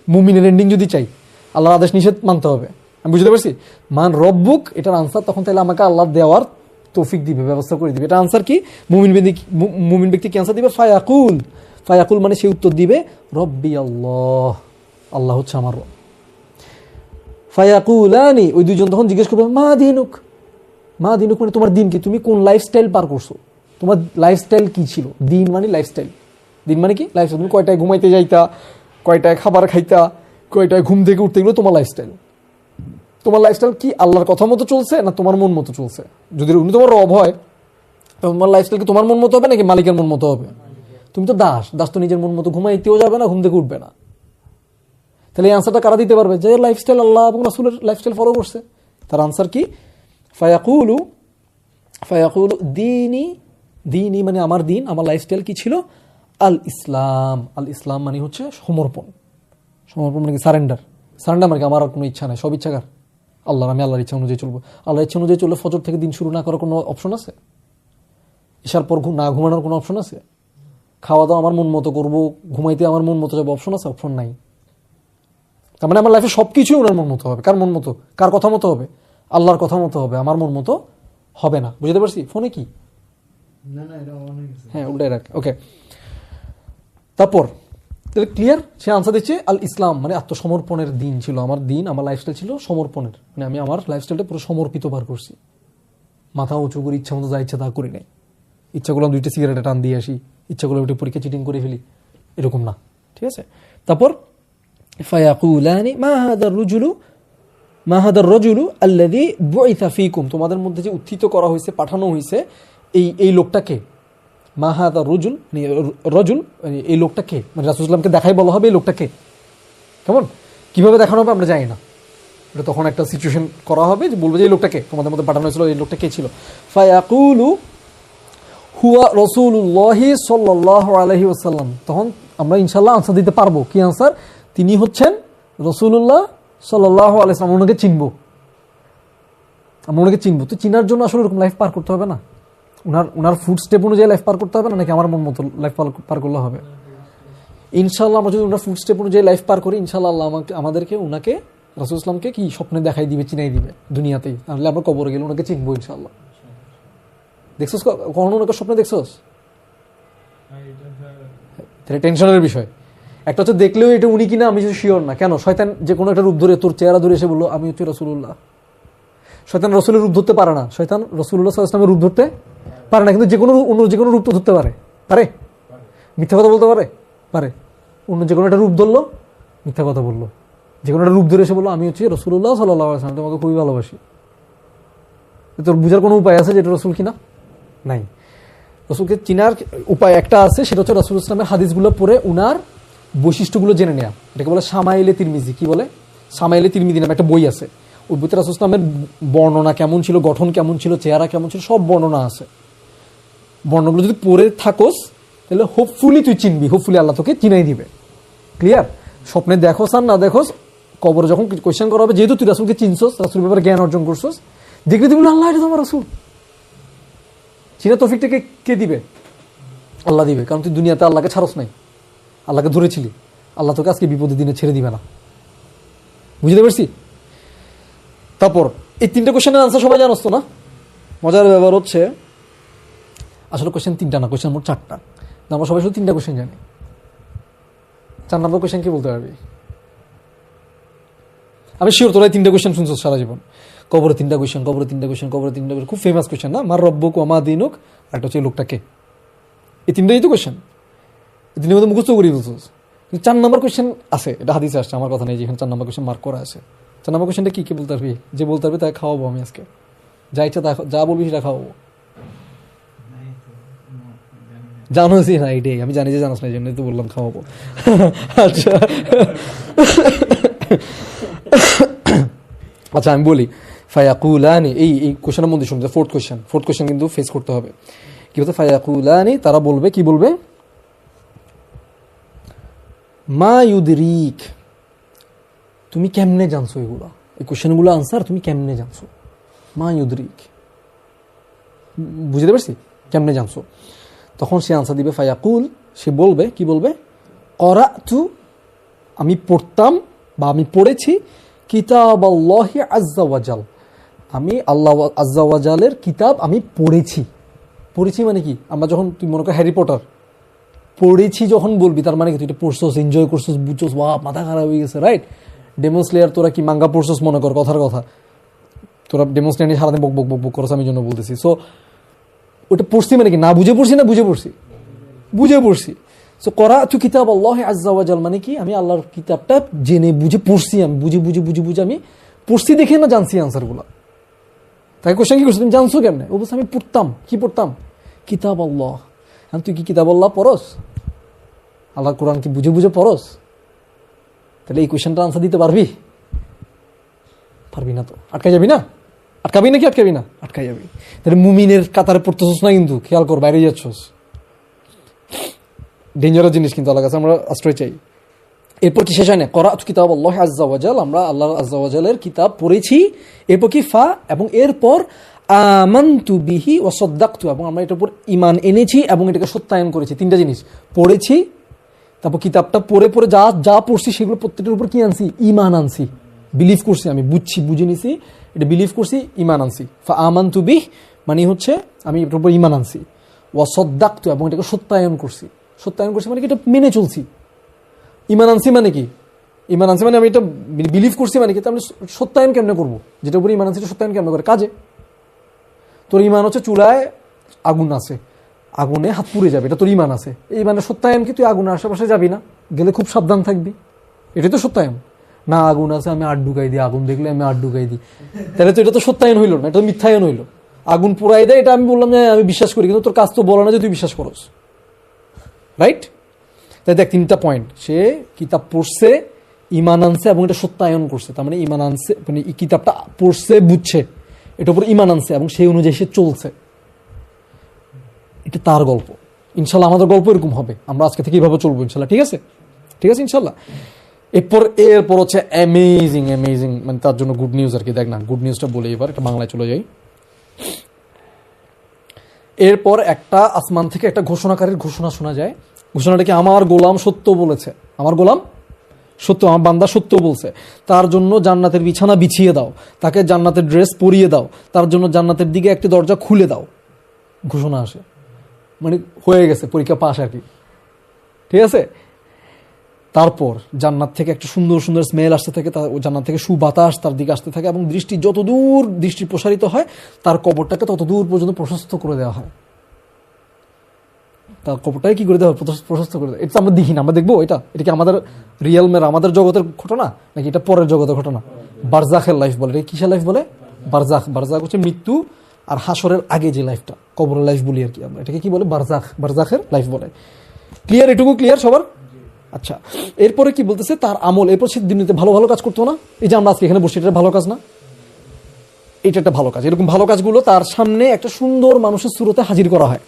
মুমিনের এন্ডিং যদি চাই, আল্লাহর আদেশ নিষেধ মানতে হবে। আমি বুঝতে পারছি? মান রব্বুক এটার আনসার তখন তাহলে আমাকে আল্লাহ দেওয়ার তৌফিক দিবে, ব্যবস্থা করে দিবে। এটা আনসার কি? মুমিন ব্যক্তি কি আনসার দিবে? ফায়াকুল। ফায়াকুল মানে সে উত্তর দিবে রব্বি আল্লাহ, আল্লাহ হচ্ছে আমার রব। ফায়াকুলানি, ওই দুইজন তখন জিজ্ঞেস করবে মা দিনুক। মা দিনুক মানে তোমার দিন কি? তুমি কোন লাইফস্টাইল পার করছো? তোমার লাইফস্টাইল কি ছিল? দিন মানে লাইফস্টাইল। দিন মানে কি? লাইফস্টাইল। তুমি কয়টায় ঘুমাইতে যাইতা, কয়টায় খাবার খাইতা, কয়টায় ঘুম থেকে উঠতে গেলো, তোমার লাইফস্টাইল। তোমার লাইফস্টাইল কি আল্লাহর কথা মতো চলছে না তোমার মন মতো চলছে? যদি উনি তোমার রব হয়, তোমার লাইফস্টাইল কি তোমার মন মতো হবে নাকি মালিকের মন মতো হবে? তুমি তো দাস, দাস তো নিজের মন মতো ঘুমাইতেও যাবে না, ঘুম থেকে উঠবে না। তাহলে এই আনসারটা কারা দিতে পারবে? যে লাইফস্টাইল আল্লাহ এবং রাসূলের লাইফস্টাইল ফলো করছে। তার আনসার কি? ফায়াকুলু দীনি। দীনি মানে আমার দিন, আমার লাইফস্টাইল কি ছিল? আল ইসলাম। আল ইসলাম মানে হচ্ছে সমর্পণ। সমর্পণ মানে কি? সারেন্ডার। সারেন্ডার মানে আমার আর কোনো ইচ্ছা নাই, সব ইচ্ছাকার আল্লাহর। আমি আল্লাহর ইচ্ছা অনুযায়ী চলবো। আল্লাহর ইচ্ছা অনুযায়ী চললে ফজর থেকে দিন শুরু না করার কোনো অপশন আছে? এশার পর না ঘুমানোর কোনো অপশন আছে? খাওয়া দাওয়া আমার মন মতো করবো, ঘুমাইতে আমার মন মতো যাবো, অপশন আছে? অপশন নাই। তার মানে আমার লাইফে সবকিছুই ওনার মন মতো হবে। কার মন মতো? কার কথা মতো হবে? আল্লাহর কথা মতো হবে, আমার মন মতো হবে না। বুঝতে পারছি? ফোনে কি? না না এটা অন হয়ে গেছে। হ্যাঁ, উল্টাই রাখ। ওকে, তারপর তাহলে ক্লিয়ার। সে আনসার দিচ্ছে আল ইসলাম মানে আত্মসমর্পণের দিন ছিল আমার দিন, আমার লাইফস্টাইল ছিল সমর্পণের, মানে আমি আমার লাইফস্টাইলটা পুরো সমর্পিত বার করছি। মাথা উঁচু করে ইচ্ছা মতো যা ইচ্ছা তা করি নাই। ইচ্ছা করলাম 2টা সিগারেটে টান দিয়ে আসি, ইচ্ছা করলাম একটু পরীক্ষা চিটিং করে ফেলি, এরকম না। ঠিক আছে? তারপর ফায়াকুলানি মা হাদার রাজুলু আল্লাযী বুইসা ফীকুম, তোমাদের মধ্যে যে উত্থিত করা হয়েছে, পাঠানো হয়েছে, এই লোকটাকে। মা হাদা রজুল মানে রজুল মানে এই লোকটাকে, মানে রাসূল সাল্লাল্লাহু আলাইহি ওয়াসাল্লামকে দেখাই বলা হবে এই লোকটাকে। কেমন কিভাবে দেখানো হবে আমরা জানি না, এটা তখন একটা সিচুয়েশন করা হবে যে বলবে যে এই লোকটাকে তোমাদের মধ্যে পাঠানো হয়েছিল, এই লোকটা কে ছিল? ফায়াকুলু হুয়া রাসূলুল্লাহি সাল্লাল্লাহু আলাইহি ওয়াসাল্লাম, তখন আমরা ইনশাআল্লাহ আনসার দিতে পারবো। কি আনসার? তিনি হচ্ছেন রাসূলুল্লাহ সাল্লাল্লাহু আলাইহি ওয়াসাল্লাম। ওনাকে চিনবো, আমরা ওনাকে চিনবো। তো চিনার জন্য আসলে এরকম লাইফ পার করতে হবে না? উনার ফুড স্টেপ অনুযায়ী লাইফ পার করতে হবে না, নাকি আমার মন মতো লাইফ পার করলে হবে? ইনশাআল্লাহ আমরা যদি ওনার ফুড স্টেপ অনুযায়ী লাইফ পার করি, ইনশাআল্লাহ আল্লাহ আমাদেরকে উনাকে রাসূল ইসলামকে কি স্বপ্নে দেখাই দিবে, চিনাই দিবে দুনিয়াতেই। তাহলে আমরা কবরে গেলে ওনাকে চিনবো ইনশাআল্লাহ। দেখছোস কখনো ওনাকে স্বপ্নে দেখছোস? তাহলে টেনশনের বিষয়। একটা হচ্ছে দেখলেও এটা উনি কিনা আমি শিওর না। কেন? শয়তান যে কোনো একটা রূপ ধরে তোর চেহারা ধরে এসে বললো আমি হচ্ছে রাসূলুল্লাহ। শয়তান রাসূলের রূপ ধরতে পারে না, শয়তান রাসূলুল্লাহ সাল্লাল্লাহু আলাইহি ওয়াসাল্লামের রূপ ধরতে পারে না, কিন্তু অন্য যে কোনো রূপ তো ধরতে পারে। মিথ্যা কথা বলতে পারে। অন্য যে কোনো একটা রূপ ধরলো, মিথ্যা কথা বললো। যে কোনো একটা রূপ ধরে এসে বললো আমি হচ্ছে রাসূলুল্লাহ সাল্লাল্লাহু আলাইহি ওয়াসাল্লাম, তোমাকে খুবই ভালোবাসি। তোর বুঝার কোনো উপায় আছে যে এটা রাসূল কিনা? নাই। রাসূলকে চিনার উপায় একটা আছে, সেটা হচ্ছে রাসূল ইসলামের হাদিসগুলো পড়ে উনার বৈশিষ্ট্যগুলো জেনে নেওয়া। এটাকে বলে শামাইলে তিরমিজি। কি বলে? শামাইলে তিরমিজি নামে একটা বই আছে। ওই বইতে রাসূল ইসলামের বর্ণনা কেমন ছিল, গঠন কেমন ছিল, চেহারা কেমন ছিল, সব বর্ণনা আছে। বর্ণনাগুলো যদি পড়ে থাকোস তাহলে হোপফুলি তুই চিনবি, হোপফুলি আল্লাহ তোকে চিনাই দিবে। ক্লিয়ার? স্বপ্নে দেখোস আর না দেখোস, কবরে যখন কোয়েশ্চেন করা হবে, যেহেতু তুই রাসূলকে চিনছস, রাসূলের ব্যাপারে জ্ঞান অর্জন করছস, দেখলে তুই বলবি আল্লাহ এটা তো আমার রাসূল। চিনা তৌফিকটা কে দিবে? আল্লাহ দিবে, কারণ তুই দুনিয়াতে আল্লাহকে ছাড়স নাই, আল্লাহকে ধরেছিলি। আল্লাহ তোকে আজকে বিপদের দিনে ছেড়ে দিবে না। বুঝতে পারছি? তারপর এই 3টে কোয়েশ্চেনের আনসার সবাই জানোস তো না? মজার ব্যাপার হচ্ছে আসলে কোয়েশ্চেন 3টা না, কোয়েশ্চেন মোট 4টা। আমরা সবাই শুধু 3টা কোয়েশ্চেন জানি। 4 নম্বর কোয়েশ্চেন কি বলতে পারবি? আমি শিওর তোরা 3টা কোয়েশ্চেন শুনছিস সারা জীবন। কবরে 3টা কোয়েশ্চেন, খুব ফেমাস কোয়েশ্চেন না? মার রব্বুক ওয়া মা দীনুক, আর একটা হচ্ছে লোকটাকে। এই 3টাই তো কোয়েশ্চেন, এই 3টার মধ্যে মুখস্থ করে ফেলছিস। 4 নম্বর কোয়েশ্চেন আছে, এটা হাদিসে আসছে, আমার কথা নেই, যেখানে 4 নম্বর কোয়েশ্চেন মার্ক করা আছে। 4 নম্বর কোয়েশ্চেনটা কি বলতে পারবি? যে বলতে পারবি তাকে খাওয়াবো আমি আজকে, যা ইচ্ছা যা বলবি সেটা খাওয়াবো। জানোস না? এটাই আমি জানি যে জানোস না, এই জন্যই তো বললাম খাওয়াবো। আচ্ছা আচ্ছা আমি বলি, ফায়াকুলানি এই কোয়েশ্চেনের মধ্যে শুনছে ফোর্থ কোয়েশ্চেন কিন্তু ফেস করতে হবে। কি বলতে? ফায়াকুলানি, তারা বলবে, কি বলবে? মা ইউদরিক, তুমি কেমনে জানছো এগুলা? এই কোয়েশ্চেনগুলো আনসার তুমি কেমনে জানছো? মা ইউদরিক, বুঝতে পারছি? কেমনে জানছো? তখন সে আনসার দিবে, ফায়াকুল, সে বলবে, কি বলবে? করাতু, আমি পড়তাম বা আমি পড়েছি, কিতাবাল্লাহি আজ্জা ওয়া জাল, আমি আল্লাহ আজ্জা ওয়া জালের কিতাব আমি পড়েছি। মানে কি? আমরা যখন তুই মনে কর হ্যারি পটার পড়েছি যখন বলবি, তার মানে কি তুই এটা পড়ছস, এনজয় করছস, বুঝছস, বাহ মাথা খারাপ হয়ে গেছে, রাইট? ডেমন স্লেয়ার তোরা কি মাঙ্গা পড়ছস মনে কর, কথার কথা, তোরা ডেমন স্লেয়ার নিয়ে সারাদিন বক বক বক বক করছ, আমি জন্য বলতেছি। সো ওটা পড়ছি মানে কি? না বুঝে পড়ছি না বুঝে পড়ছি। সো করাতু কিতাবাল্লাহি আজ্জা ওয়া জাল মানে কি? আমি আল্লাহর কিতাবটা জেনে বুঝে পড়ছি, আমি বুঝে আমি পড়ছি দেখে না জানছি আনসারগুলো। তাই কোশ্চেন কি করছো? তুমি জানছো কেমনে? অবশ্য আমি পড়তাম। কি পড়তাম? কিতাবাল্লাহ। আর তুই কি কিতাবাল্লাহ পড়স? আল্লাহর কোরআন কি বুঝে পড়স? তাহলে এই কোয়েশ্চেনটা আনসার দিতে পারবি না তো, আটকাই যাবি না? আটকাবি নাকি আটকাবি না? আটকাই যাবি। তাহলে মুমিনের কাতারে পড়তেছস না, কিন্তু খেয়াল কর, বাইরে যাচ্ছস। ডেঞ্জারাস জিনিস কিন্তু আল্লাহর কাছে আমরা আশ্রয় চাই। এরপর কি শেষ হয় না? করাতু কিতাবাল্লাহি আজ্জা ওয়া জাল, আমরা আল্লাহ আজ্জা ওয়া জালের কিতাব পড়েছি। এরপর কি? ফা, এবং এরপর আমানতু বিহি ওয়া সাদ্দাকতু, এবং আমরা এটার উপর ঈমান এনেছি এবং এটাকে সত্যায়ন করেছি। 3টা জিনিস পড়েছি, তারপর কিতাবটা পড়ে যা পড়ছি সেগুলো প্রত্যেকটার উপর কি আনছি? ঈমান আনছি, বিলিভ করছি। আমি বুঝে নিছি, এটা বিলিভ করছি, ঈমান আনছি। ফা আমানতু বিহি মানে হচ্ছে আমি এটার উপর ঈমান আনছি, ওয়া সাদ্দাকতু, এবং এটাকে সত্যায়ন করছি। সত্যায়ন করছি মানে কি, এটা মেনে চলছি। ঈমান আনছি মানে কি, ঈমান আনছি মানে আমি এটা বিলিভ করছি মানে কি, আমি সত্যায়ন কেমনে করবো, যেটা উপরে ঈমান আনছি এটা সত্যায়ন কেমনে করে, কাজে। তোর ঈমান হচ্ছে চুলায় আগুন আছে, আগুনে হাত পুড়ে যাবে, এটা তোর ঈমান আছে। এই মানে সত্যায়ন কি, তুই আগুনের আশেপাশে যাবি না, গেলে খুব সাবধান থাকবি, এটাই তো সত্যায়ন। না আগুন আছে আমি আট ঢুকাই দিই, আগুন দেখলে আমি আট ঢুকাই দিই, তাহলে তো এটা তো সত্যায়ন হইল না, এটা তো মিথ্যায়ন হইল। আগুন পুরাই দেয় এটা আমি বললাম যে আমি বিশ্বাস করি, কিন্তু তোর কাজ তো বলো না যে তুই বিশ্বাস করস, রাইট? তাই দেখ 3টা পয়েন্ট, সে কিতাব পড়ছে, ঈমান আনছে এবং এটা সত্যায়ন করছে। তার মানে ঈমান আনছে মানে এই কিতাবটা পড়ছে, বুঝছে, এটার উপর ঈমান আনছে এবং সেই অনুযায়ী সে চলছে। এটা তার গল্প। ইনশাল্লাহ আমাদের গল্প এরকম হবে, আমরা আজকে থেকে এইভাবে চলবো ইনশাল্লাহ। ঠিক আছে, ঠিক আছে ইনশাল্লাহ। এরপর হচ্ছে অ্যামেজিং অ্যামেজিং, মানে তার জন্য গুড নিউজ আর কি। দেখ না, গুড নিউজটা বলে এবার একটা বাংলায় চলে যাই। এরপর একটা আসমান থেকে একটা ঘোষণাকারীর ঘোষণা শোনা যায়। ঘোষণাটা কি, আমার গোলাম সত্য বলেছে, আমার গোলাম সত্য, আমার বান্দা সত্য বলছে, তার জন্য জান্নাতের বিছানা বিছিয়ে দাও, তাকে জান্নাতের ড্রেস পরিয়ে দাও, তার জন্য জান্নাতের দিকে একটি দরজা খুলে দাও। ঘোষণা আসে, মানে হয়ে গেছে, পরীক্ষা পাস আর কি। ঠিক আছে, তারপর জান্নাত থেকে একটা সুন্দর সুন্দর স্মেল আসতে থাকে, জান্নাত থেকে সুবাতাস তার দিকে আসতে থাকে, এবং দৃষ্টি যতদূর দৃষ্টি প্রসারিত হয় তার কবরটাকে ততদূর পর্যন্ত প্রশস্ত করে দেওয়া হয়। তার কবরটাকে কি করে দেওয়া হয়, প্রশস্ত করে দেওয়া। এটা আমরা দেখি না, আমরা দেখবো এটা, এটা কি আমাদের রিয়েলমের আমাদের জগতের ঘটনা নাকি এটা পরের জগতের ঘটনা? বারজাখের লাইফ বলে, এটা কিসের লাইফ বলে? বারজাখ। বারজাখ হচ্ছে মৃত্যু আর হাসরের আগে যে লাইফটা, কবরের লাইফ বলি আর কি আমরা, এটাকে কি বলে? বারজাখ, বারজাখের লাইফ বলে। ক্লিয়ার? এটুকু ক্লিয়ার সবার? আচ্ছা, এরপরে কি বলতেছে, তার আমল, এরপর সে দিনতে ভালো ভালো কাজ করতো না। এই যে আমরা আজকে এখানে বসে, এটা ভালো কাজ না? এটা একটা ভালো কাজ। এরকম ভালো কাজগুলো তার সামনে একটা সুন্দর মানুষের সুরতে হাজির করা হয়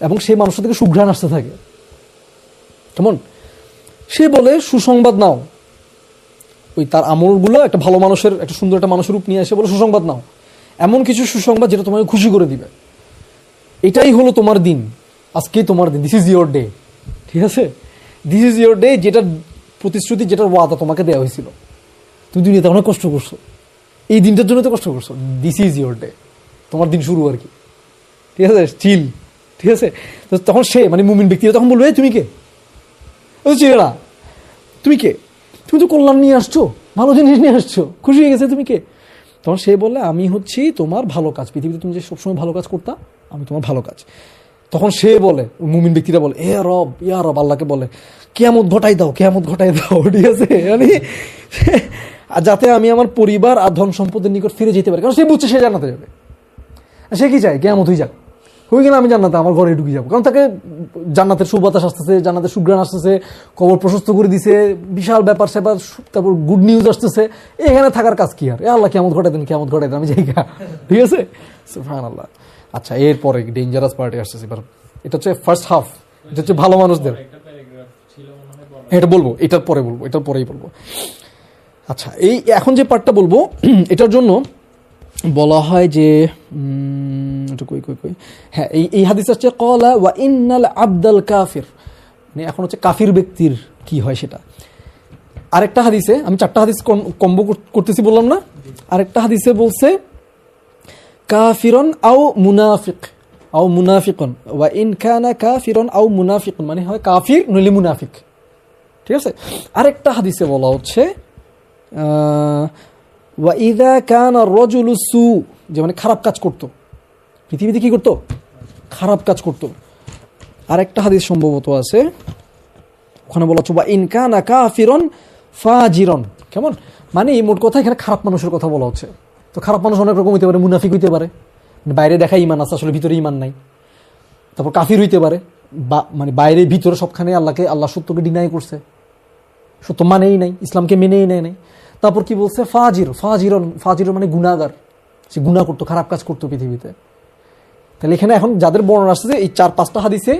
এবং সেই মানুষের থেকে সুঘ্রাণ আসতে থাকে। কেমন? সে বলে সুসংবাদ নাও। ওই তার আমলগুলো একটা ভালো মানুষের, একটা সুন্দর একটা মানুষের রূপ নিয়ে এসে বলে সুসংবাদ নাও, এমন কিছু সুসংবাদ যেটা তোমাকে খুশি করে দিবে। এটাই হলো তোমার দিন, আজকেই তোমার দিন, দিস ইজ ইয়োর ডে। ঠিক আছে, দিস ইজ ইয়োর ডে, যেটার প্রতিশ্রুতি, যেটার ওয়াদা তোমাকে দেওয়া হয়েছিল। তুমি দুনিয়াতে অনেক কষ্ট করছো, এই দিনটার জন্য তো কষ্ট করছো, দিস ইজ ইয়োর ডে, তোমার দিন শুরু আর কি। ঠিক আছে, চিল। ঠিক আছে, তো তখন সে মানে মুমিন ব্যক্তিরা তখন বলবে, তুমি কে? চেহারা, তুমি কে? তুমি তো কল্যাণ নিয়ে আসছো, ভালো জিনিস নিয়ে আসছো, খুশি হয়ে গেছে, তুমি কে? তখন সে বললে, আমি হচ্ছি তোমার ভালো কাজ, পৃথিবীতে তুমি যে সবসময় ভালো কাজ করতা, আমি তোমার ভালো কাজ। তখন সে বলে, মুমিন ব্যক্তিরা বলে, এ রব, ইয়া রব, আল্লাহকে বলে, কিয়ামত ঘটাই দাও, কিয়ামত ঘটাই দাও। ঠিক আছে, মানে যাতে আমি আমার পরিবার আর ধন সম্পদের নিকট ফিরে যেতে পারি, কারণ সে বুঝছে সে জান্নাতে যাবে। সে কি চায়, কিয়ামত হয়ে যাক, হয়ে গেলে আমি জান্নাতে আমার ঘরে ঢুকে যাবো, কারণ তাকে জান্নাতের সুবাতাস আসতেছে, জান্নাতের সুঘ্রাণ আসতেছে, কবর প্রশস্ত করে দিছে, বিশাল ব্যাপার স্যাপার, তারপর গুড নিউজ আসতেছে। এখানে থাকার কাজ কি আর? আল্লাহ কিয়ামত ঘটাই দেন, কিয়ামত ঘটাই দেন, আমি যাই গা। ঠিক আছে, সুবহানাল্লাহ। আচ্ছা, এরপরে ডেঞ্জারাস পার্টি আসতেছে এবার। এটা হচ্ছে ফার্স্ট হাফ, এটা হচ্ছে ভালো মানুষদের। এটা বলবো, এটার পরে বলবো, এটার পরেই বলবো। আচ্ছা, এই এখন যে পার্টটা বলবো, এটার জন্য বলা হয় যে হ্যাঁ, এই হাদিস আসছে ক্বালা ওয়া ইন্নাল আবদাল কাফির, মানে এখন হচ্ছে কাফির ব্যক্তির কি হয় সেটা। আরেকটা হাদিসে, আমি 4টা হাদিস কম্বো করতেছি বললাম না, আরেকটা হাদিসে বলছে কাফিরন আও মুনাফিক আও মুনাফিকুন, ওয়া ইন কানা কাফিরন আও মুনাফিকুন, মানে হয় কাফির নইলে মুনাফিক। ঠিক আছে, আরেকটা হাদিসে বলা হচ্ছে ওয়া ইযা কানা রাজুলু সু, যে মানে খারাপ কাজ করতো, পৃথিবীতে কি করতো? খারাপ কাজ করতো। আরেকটা হাদিস সম্ভবত আছে, ওখানে বলা হচ্ছে ওয়া ইন কানা কাফিরন ফাজিরন। কেমন? মানে এই মোট কথা এখানে খারাপ মানুষের কথা বলা হচ্ছে। তো খারাপ মানুষ অনেক রকম হইতে পারে, মুনাফিক হইতে পারে, বাইরে দেখা ইমান আছে, আসলে ভিতরে ইমান নাই। তারপর কাফির হইতে পারে, বা মানে বাইরে ভিতরে সবখানে আল্লাহ সত্যকে ডিনাই করছে, সত্য মানেই নাই, ইসলামকে মেনেই নেয় নাই। তারপর কি বলছে? ফাজিরন মানে গুনাহগার, সে গুনাহ করতো, খারাপ কাজ করতো পৃথিবীতে। তাহলে এখানে এখন যাদের বর্ণনা আসছে, এই 4-5টা হাদিসে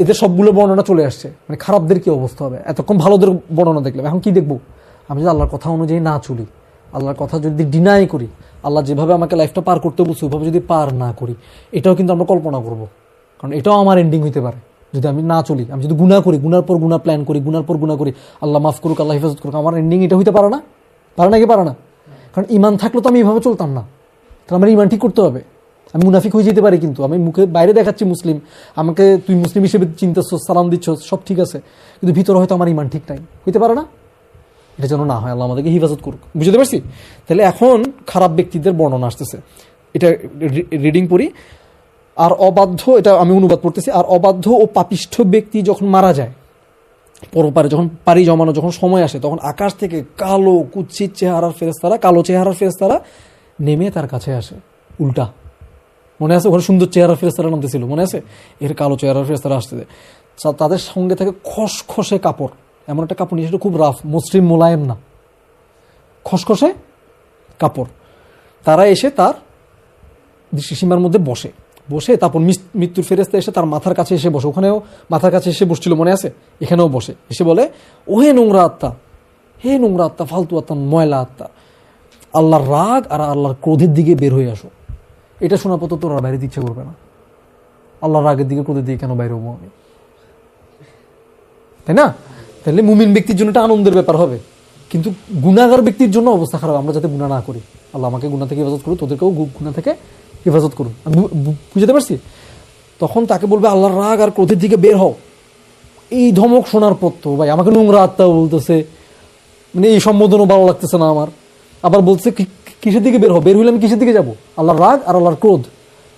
এদের সবগুলো বর্ণনা চলে আসছে, মানে খারাপদের কি অবস্থা হবে। এতক্ষণ ভালোদের বর্ণনা দেখলাম, এখন কি দেখবো? আমি যদি আল্লাহর কথা অনুযায়ী না চলি, আল্লাহর কথা যদি ডিনাই করি, আল্লাহ যেভাবে আমাকে লাইফটা পার করতে বলছে ওইভাবে যদি পার না করি, এটাও কিন্তু আমরা কল্পনা করব, কারণ এটাও আমার এন্ডিং হইতে পারে যদি আমি না চলি। আমি যদি গুনাহ করি, গুনার পর গুনাহ প্ল্যান করি, গুনার পর গুনাহ করি, আল্লাহ মাফ করুক, আল্লাহ হেফাজত করুক, আমার এন্ডিং এটা হইতে পারে না? পারে না কি পারে না? কারণ ইমান থাকলে তো আমি এইভাবে চলতাম না, তাহলে আমার ইমান ঠিক করতে হবে। আমি মুনাফিক হয়ে যেতে পারি, কিন্তু আমি মুখে বাইরে দেখাচ্ছি মুসলিম, আমাকে তুই মুসলিম হিসেবে চিন্তাচ্ছ, সালাম দিচ্ছ, সব ঠিক আছে, কিন্তু ভিতরে হয়তো আমার ইমান ঠিক নাই, হইতে পারে না? এটা যেন না হয়, আল্লাহ আমাদেরকে হিফাজত করুক। বুঝতে পারছি? তাহলে এখন খারাপ ব্যক্তিদের বর্ণনা আসতেছে, এটা রিডিং পড়ি। আর অবাধ্য, এটা আমি অনুবাদ করতেছি, আর অবাধ্য ও পাপিষ্ঠ ব্যক্তি যখন মারা যায়, পরপারে যখন পাড়ি জমানো যখন সময় আসে, তখন আকাশ থেকে কালো কুৎসিত চেহারার ফেরেশতারা, কালো চেহারার ফেরেশতারা নেমে তার কাছে আসে। উল্টা, মনে আছে? ওখানে সুন্দর চেহারার ফেরেশতারা নামতেছিল, মনে আছে? এর কালো চেহারার ফেরেশতারা আসতেছে, তাদের সঙ্গে থাকে খসখসে কাপড়, এমন একটা কাপড় নিয়ে, সেটা খুব রাফ, মসৃণ মোলায়েম না, খসখসে কাপড়। তারা এসে তার দৃষ্টিসীমার মধ্যে বসে, তারপর মৃত্যুর ফেরেশতা এসে তার মাথার কাছে এসে বসে, ওখানেও মাথার কাছে এসে বসছিল, মনে আছে? এখানেও বসে, এসে বলে, ও হে নোংরা আত্মা, হে নোংরা আত্মা, ফালতু আত্মা, ময়লা আত্মা, আল্লাহর রাগ আর আল্লাহর ক্রোধের দিকে বের হয়ে আসো। এটা শোনা পর তোর বাইরে ইচ্ছে করবে না, আল্লাহর রাগের দিকে ক্রোধের দিকে কেন বাইরে হবো আমি, তাই না? তাহলে মুমিন ব্যক্তির জন্য এটা আনন্দের ব্যাপার হবে, কিন্তু গুনাহগার ব্যক্তির জন্য অবস্থা খারাপ। আমরা যাতে গুনাহ না করি, আল্লাহ আমাকে গুনাহ থেকে হেফাজত করুন, তোদেরকেও গুনাহ থেকে হেফাজত করুন। আমি বুঝতে পারছি? তখন তাকে বলবে আল্লাহর রাগ আর ক্রোধের দিকে বের হও। এই ধমক শোনার পর তো ভাই আমাকে নোংরা আত্মা বলতেছে, মানে এই সম্বোধনও ভালো লাগতেছে না আমার। আবার বলছে কিসের দিকে বের হও, বের হইলে আমি কিসের দিকে যাবো? আল্লাহর রাগ আর আল্লাহর ক্রোধ,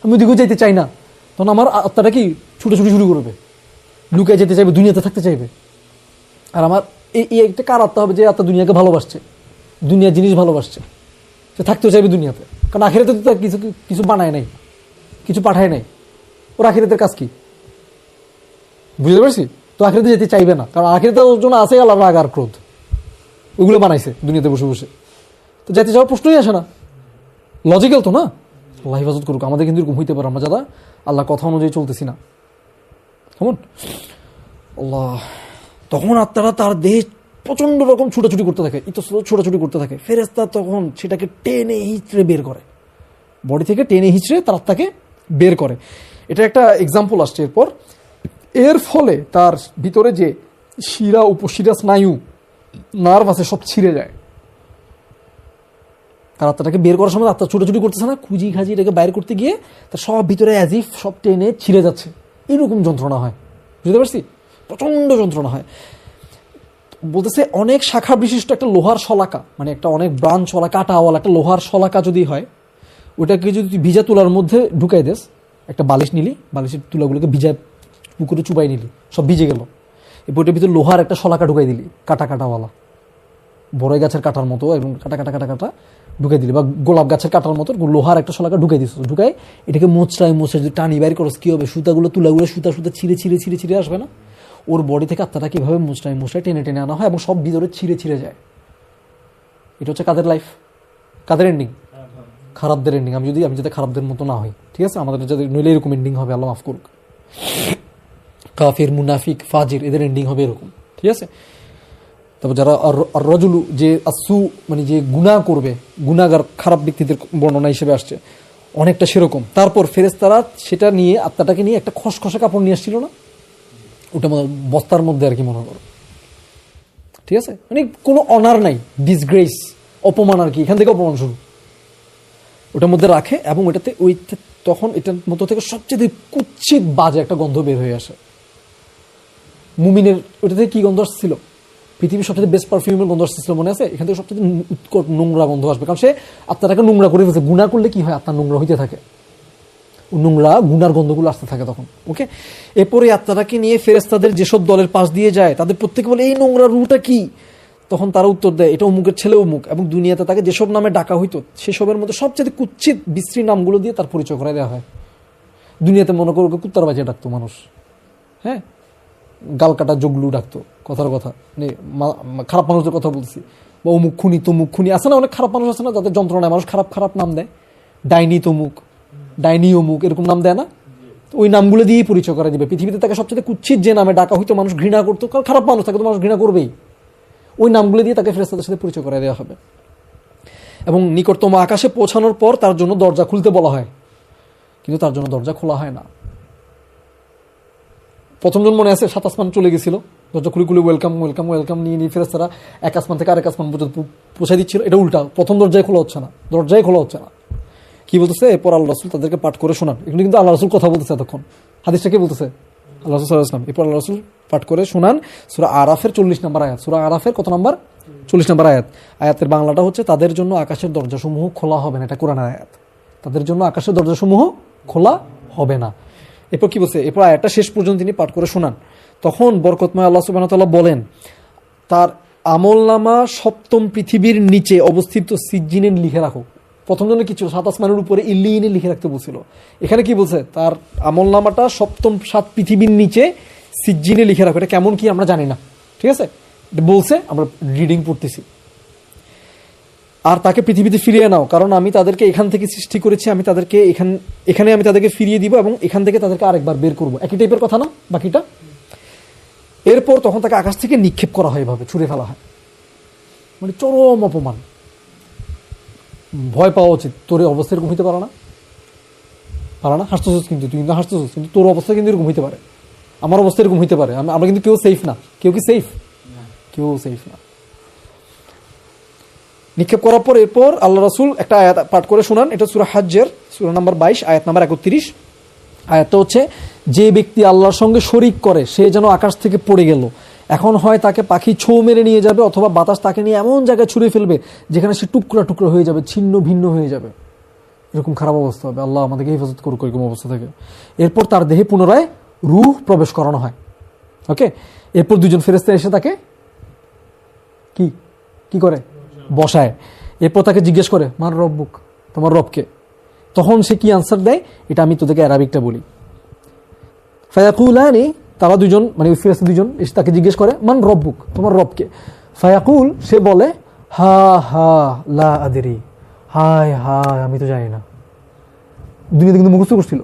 আমি ওদিকেও যাইতে চাই না। তখন আমার আত্মাটা কি ছুটোছুটি শুরু করবে, লুকিয়ে যেতে চাইবে, দুনিয়াতে থাকতে চাইবে। আর আমার এই একটা কার আত্মা হবে যে আত্মা দুনিয়াকে ভালোবাসছে, দুনিয়ার জিনিস ভালোবাসছে, সে থাকতেও চাইবে দুনিয়াতে, কারণ আখিরাতে তো তার কিছু কিছু বানায় নাই, কিছু পাঠায় নাই। ওর আখিরাতের কাজ কি? বুঝতে পারছি? তো আখিরাতে যেতে চাইবে না, কারণ আখিরাতের জন্য আছে আল্লাহর রাগ আর ক্রোধ, ওগুলো বানাইছে দুনিয়াতে বসে বসে, তো যেতে যাওয়ার প্রশ্নই আসে না। লজিক্যাল তো না? আল্লাহ হেফাজত করুক আমাদের, কিন্তু এরকম হইতে পারে আমরা যারা আল্লাহ কথা অনুযায়ী চলতেছি না। কেমন আল্লাহ, তখন আত্মারা তার দেহে প্রচন্ড রকম ছুটাছুটি করতে থাকে, ছোটাছুটি করতে থাকে। ফেরেশতা তখন সেটাকে টেনে হিচড়ে বের করে, বডি থেকে টেনে হিচড়ে তার আত্মাকে বের করে। এটা একটা এক্সাম্পল আসছে এরপর। এর ফলে তার ভিতরে যে শিরা, উপশিরা, স্নায়ু, নার্ভ আছে, সব ছিঁড়ে যায়। তার আত্মাটাকে বের করার সময় আত্মা ছুটাছুটি করতেছে না, খুঁজি খাজি এটাকে বাইর করতে গিয়ে তার সব ভিতরে অ্যাজিফ সব টেনে ছিঁড়ে যাচ্ছে, এরকম যন্ত্রণা হয়। বুঝতে পারছি? প্রচন্ড যন্ত্রণা হয়। বলতেছে অনেক শাখা বিশিষ্ট একটা লোহার শলাকা, মানে একটা অনেক ব্রাঞ্চ ওয়ালা কাঁটাওয়ালা একটা লোহার শলাকা যদি হয়, ওটাকে যদি তুই ভিজা তুলার মধ্যে ঢুকাই দেস, একটা বালিশ নিলি, বালিশের তুলাগুলোকে ভিজায় পুকুরে চুবাই নিলি, সব ভিজে গেল, এরপর ওটার ভিতরে লোহার একটা শলাকা ঢুকাই দিলি, কাঁটাওয়ালা, বড়ই গাছের কাটার মতো এবং কাটা ঢুকাই দিলি, বা গোলাপ গাছের কাটার মতো লোহার একটা শলাকা ঢুকাই দিস, ঢুকাই এটাকে মোচড়ায় যদি টানি বাইর করস, কি হবে? সুতাগুলো, তুলাগুলো সুতা ছিঁড়ে আসবে না? ওর বডি থেকে আত্মাটা কিভাবে মোচড়ায় টেনে আনা হয় এবং সব ভিতরে ছিঁড়ে যায়। এটা হচ্ছে কাদের লাইফ, কাদের এন্ডিং? খারাপদের এন্ডিং। আমি যাতে খারাপদের মতো না হই, ঠিক আছে? আমাদের যাতে নইলে এরকম এন্ডিং হবে, আল্লাহ মাফ করুক। কাফির, মুনাফিক, ফাজির, এদের এন্ডিং হবে এরকম, ঠিক আছে? তারপর যারা রজুলু, যে আসু, মানে যে গুনাহ করবে, গুনাহগার, খারাপ ব্যক্তিদের বর্ণনা হিসেবে আসছে অনেকটা সেরকম। তারপর ফেরেশতারা সেটা নিয়ে, আত্মাটাকে নিয়ে একটা খসখসে কাপড় নিয়ে আসছিল না, ওটা বস্তার মধ্যে আর কি, মনে করো, ঠিক আছে? মানে কোনো অনার নাই, ডিসগ্রেস, অপমান আর কি, এখান থেকে অপমান শুরু, ওটার মধ্যে রাখে এবং ওইটাতে তখন এটার মধ্যে থেকে সবচেয়ে কুৎসিত বাজে একটা গন্ধ বের হয়ে আসে। মুমিনের ওইটা থেকে কি গন্ধ আসছিল? পৃথিবীর সবচেয়ে বেস্ট পারফিউমের গন্ধ আসছিল, মনে আছে? এখান থেকে সবচেয়ে উৎকট নোংরা গন্ধ আসবে, কারণ সে আত্মাটাকে নোংরা করে ফেলছে। গুনাহ করলে কি হয়? আত্মা নোংরা হইতে থাকে, নোংরা গুনার গন্ধগুলো আসতে থাকে তখন। ওকে, এরপরে আত্মাটাকে নিয়ে ফেরেশতাদের যেসব দলের পাশ দিয়ে যায়, তাদের প্রত্যেকে বলে এই নোংরা রুটা কি? তখন তারা উত্তর দেয় এটা অমুকের ছেলে অমুক, এবং দুনিয়াতে তাকে যেসব নামে ডাকা হইতো সেসবের মধ্যে সবচেয়ে কুৎসিত বিশ্রী নামগুলো দিয়ে তার পরিচয় করাই দেওয়া হয়। দুনিয়াতে মনে করো কুত্তার বাজিয়ে ডাকতো মানুষ, হ্যাঁ, গাল কাটা জগলু ডাকতো, কথার কথা, মানে খারাপ মানুষদের কথা বলছি, বা অমুক খুনি তমুক খুনি, আছে না অনেক খারাপ মানুষ আছে না যাদের যন্ত্রণায় মানুষ খারাপ নাম দেয়, ডাইনি তমুক, ডাইনি অমুক, এরকম নাম দেয় না? ওই নামগুলো দিয়েই পরিচয় করা দিবে। পৃথিবীতে তাকে সবচেয়ে কুৎসিত যে নামে ডাকা হইতো, মানুষ ঘৃণা করতো, কারণ খারাপ মানুষ তাকে তো মানুষ ঘৃণা করবেই, ওই নামগুলো দিয়ে তাকে ফেরেশতাদের সাথে পরিচয় করে দেওয়া হবে। এবং নিকটতম আকাশে পৌঁছানোর পর তার জন্য দরজা খুলতে বলা হয়, কিন্তু তার জন্য দরজা খোলা হয় না। প্রথমজন মনে আছে 7 আসমান চলে গেছিল, দরজা খুলে ওয়েলকাম নিয়ে ফেরেশতারা এক আসমান থেকে আরেক আসমান পর্যন্ত পৌঁছে দিচ্ছিল। এটা উল্টা, প্রথম দরজায় খোলা হচ্ছে না, কি বলতেছে, এরপর আল্লাহ রাসূল তাদেরকে পাঠ করে শোনান। এগুলো কিন্তু আল্লাহ রাসূল কথা বলতেছে এতক্ষণ। হাদিসটা কি বলতেছে? আল্লাহ রাসূল সাল্লাল্লাহু আলাইহি ওয়াসাল্লাম। এরপর আল্লাহ রাসূল পাঠ করে শোনান সূরা আরাফের 40 নম্বর আয়াত। সূরা আরাফের কত নম্বর? 40 নম্বর আয়াত। আয়াতের বাংলাটা হচ্ছে, তাদের জন্য আকাশের দরজাসমূহ খোলা হবে না। এটা কোরআনের আয়াত। তাদের জন্য আকাশের দরজাসমূহ খোলা হবে না। এরপর কি বলছে? এরপর আয়াতটা শেষ পর্যন্ত তিনি পাঠ করে শোনান। তখন বরকতময় আল্লাহ সুবহানাহু ওয়া তাআলা বলেন, তার আমলনামা সপ্তম পৃথিবীর নিচে অবস্থিত সিজ্জিনে লিখে রাখো। প্রথম জন্য কি ছিল? 7 আসমানের উপরে ইল্লিয়িনে লিখে রাখতে বলছিল। এখানে কি বলছে? তার আমলনামাটা সপ্তম 7 পৃথিবীর নিচে সিজ্জিনে লিখে রাখো। এটা কেমন কি আমরা জানি না, ঠিক আছে? এটা বলছে, আমরা রিডিং পড়তেছি। আর তাকে পৃথিবীতে ফিরিয়ে নাও, কারণ আমি তাদেরকে এখান থেকে সৃষ্টি করেছি, আমি তাদেরকে এখানে আমি তাদেরকে ফিরিয়ে দিব এবং এখান থেকে তাদেরকে আরেকবার বের করবো। একই টাইপের কথা না বাকিটা? এরপর তখন তাকে আকাশ থেকে নিক্ষেপ করা হয়, এভাবে ছুঁড়ে ফেলা হয়। মানে চরম অপমান। ভয় পাওয়া উচিত। তোর এই অবস্থা এরকম হইতে পারে না? পারে না? হাসতেছিস কিন্তু, তুই কিন্তু হাসতেছিস, কিন্তু তোর অবস্থা কিন্তু এরকম হইতে পারে, আমার অবস্থা এরকম হইতে পারে। আমরা কিন্তু কেউ সেফ না। কেউ কি সেফ? কেউ সেফ না। নিক্ষেপ করার পর এরপর আল্লাহ রাসূল একটা আয়াত পাঠ করে শোনান। এটা সূরা হাজ্জের সূরা নাম্বার 22 আয়াত নাম্বার 31। আয়াতটা হচ্ছে, যে ব্যক্তি আল্লাহর সঙ্গে শরিক করে সে যেন আকাশ থেকে পড়ে গেল। এখন হয় তাকে পাখি ছোঁ মেরে নিয়ে যাবে, অথবা বাতাস তাকে নিয়ে এমন জায়গায় ছুঁড়ে ফেলবে যেখানে সে টুকরা টুকরা হয়ে যাবে, ছিন্ন ভিন্ন হয়ে যাবে। এরকম খারাপ অবস্থা হবে। আল্লাহ আমাদেরকে হেফাজত করুক এরকম অবস্থা থেকে। এরপর তার দেহে পুনরায় রূহ প্রবেশ করানো হয়। ওকে, এরপর দুজন ফেরেশতা এসে তাকে কি করে? বসায়। এরপর তাকে জিজ্ঞেস করে, মান রব্বুক, তোমার রবকে? তখন সে কি আনসার দেয়? এটা আমি তোদেরকে অ্যারাবিকটা বলি। ফায়াকুলানি, তারা দুজন, মানে ফেরেশতা দুজন এসে তাকে জিজ্ঞেস করে, মান রব্বুক, তোমার রবকে? ফায়াকুল, সে বলে, হা হা লা আদরি, হায় হায় আমি তো জানি না। দুনিয়াতে কিন্তু মুখস্থ করছিল,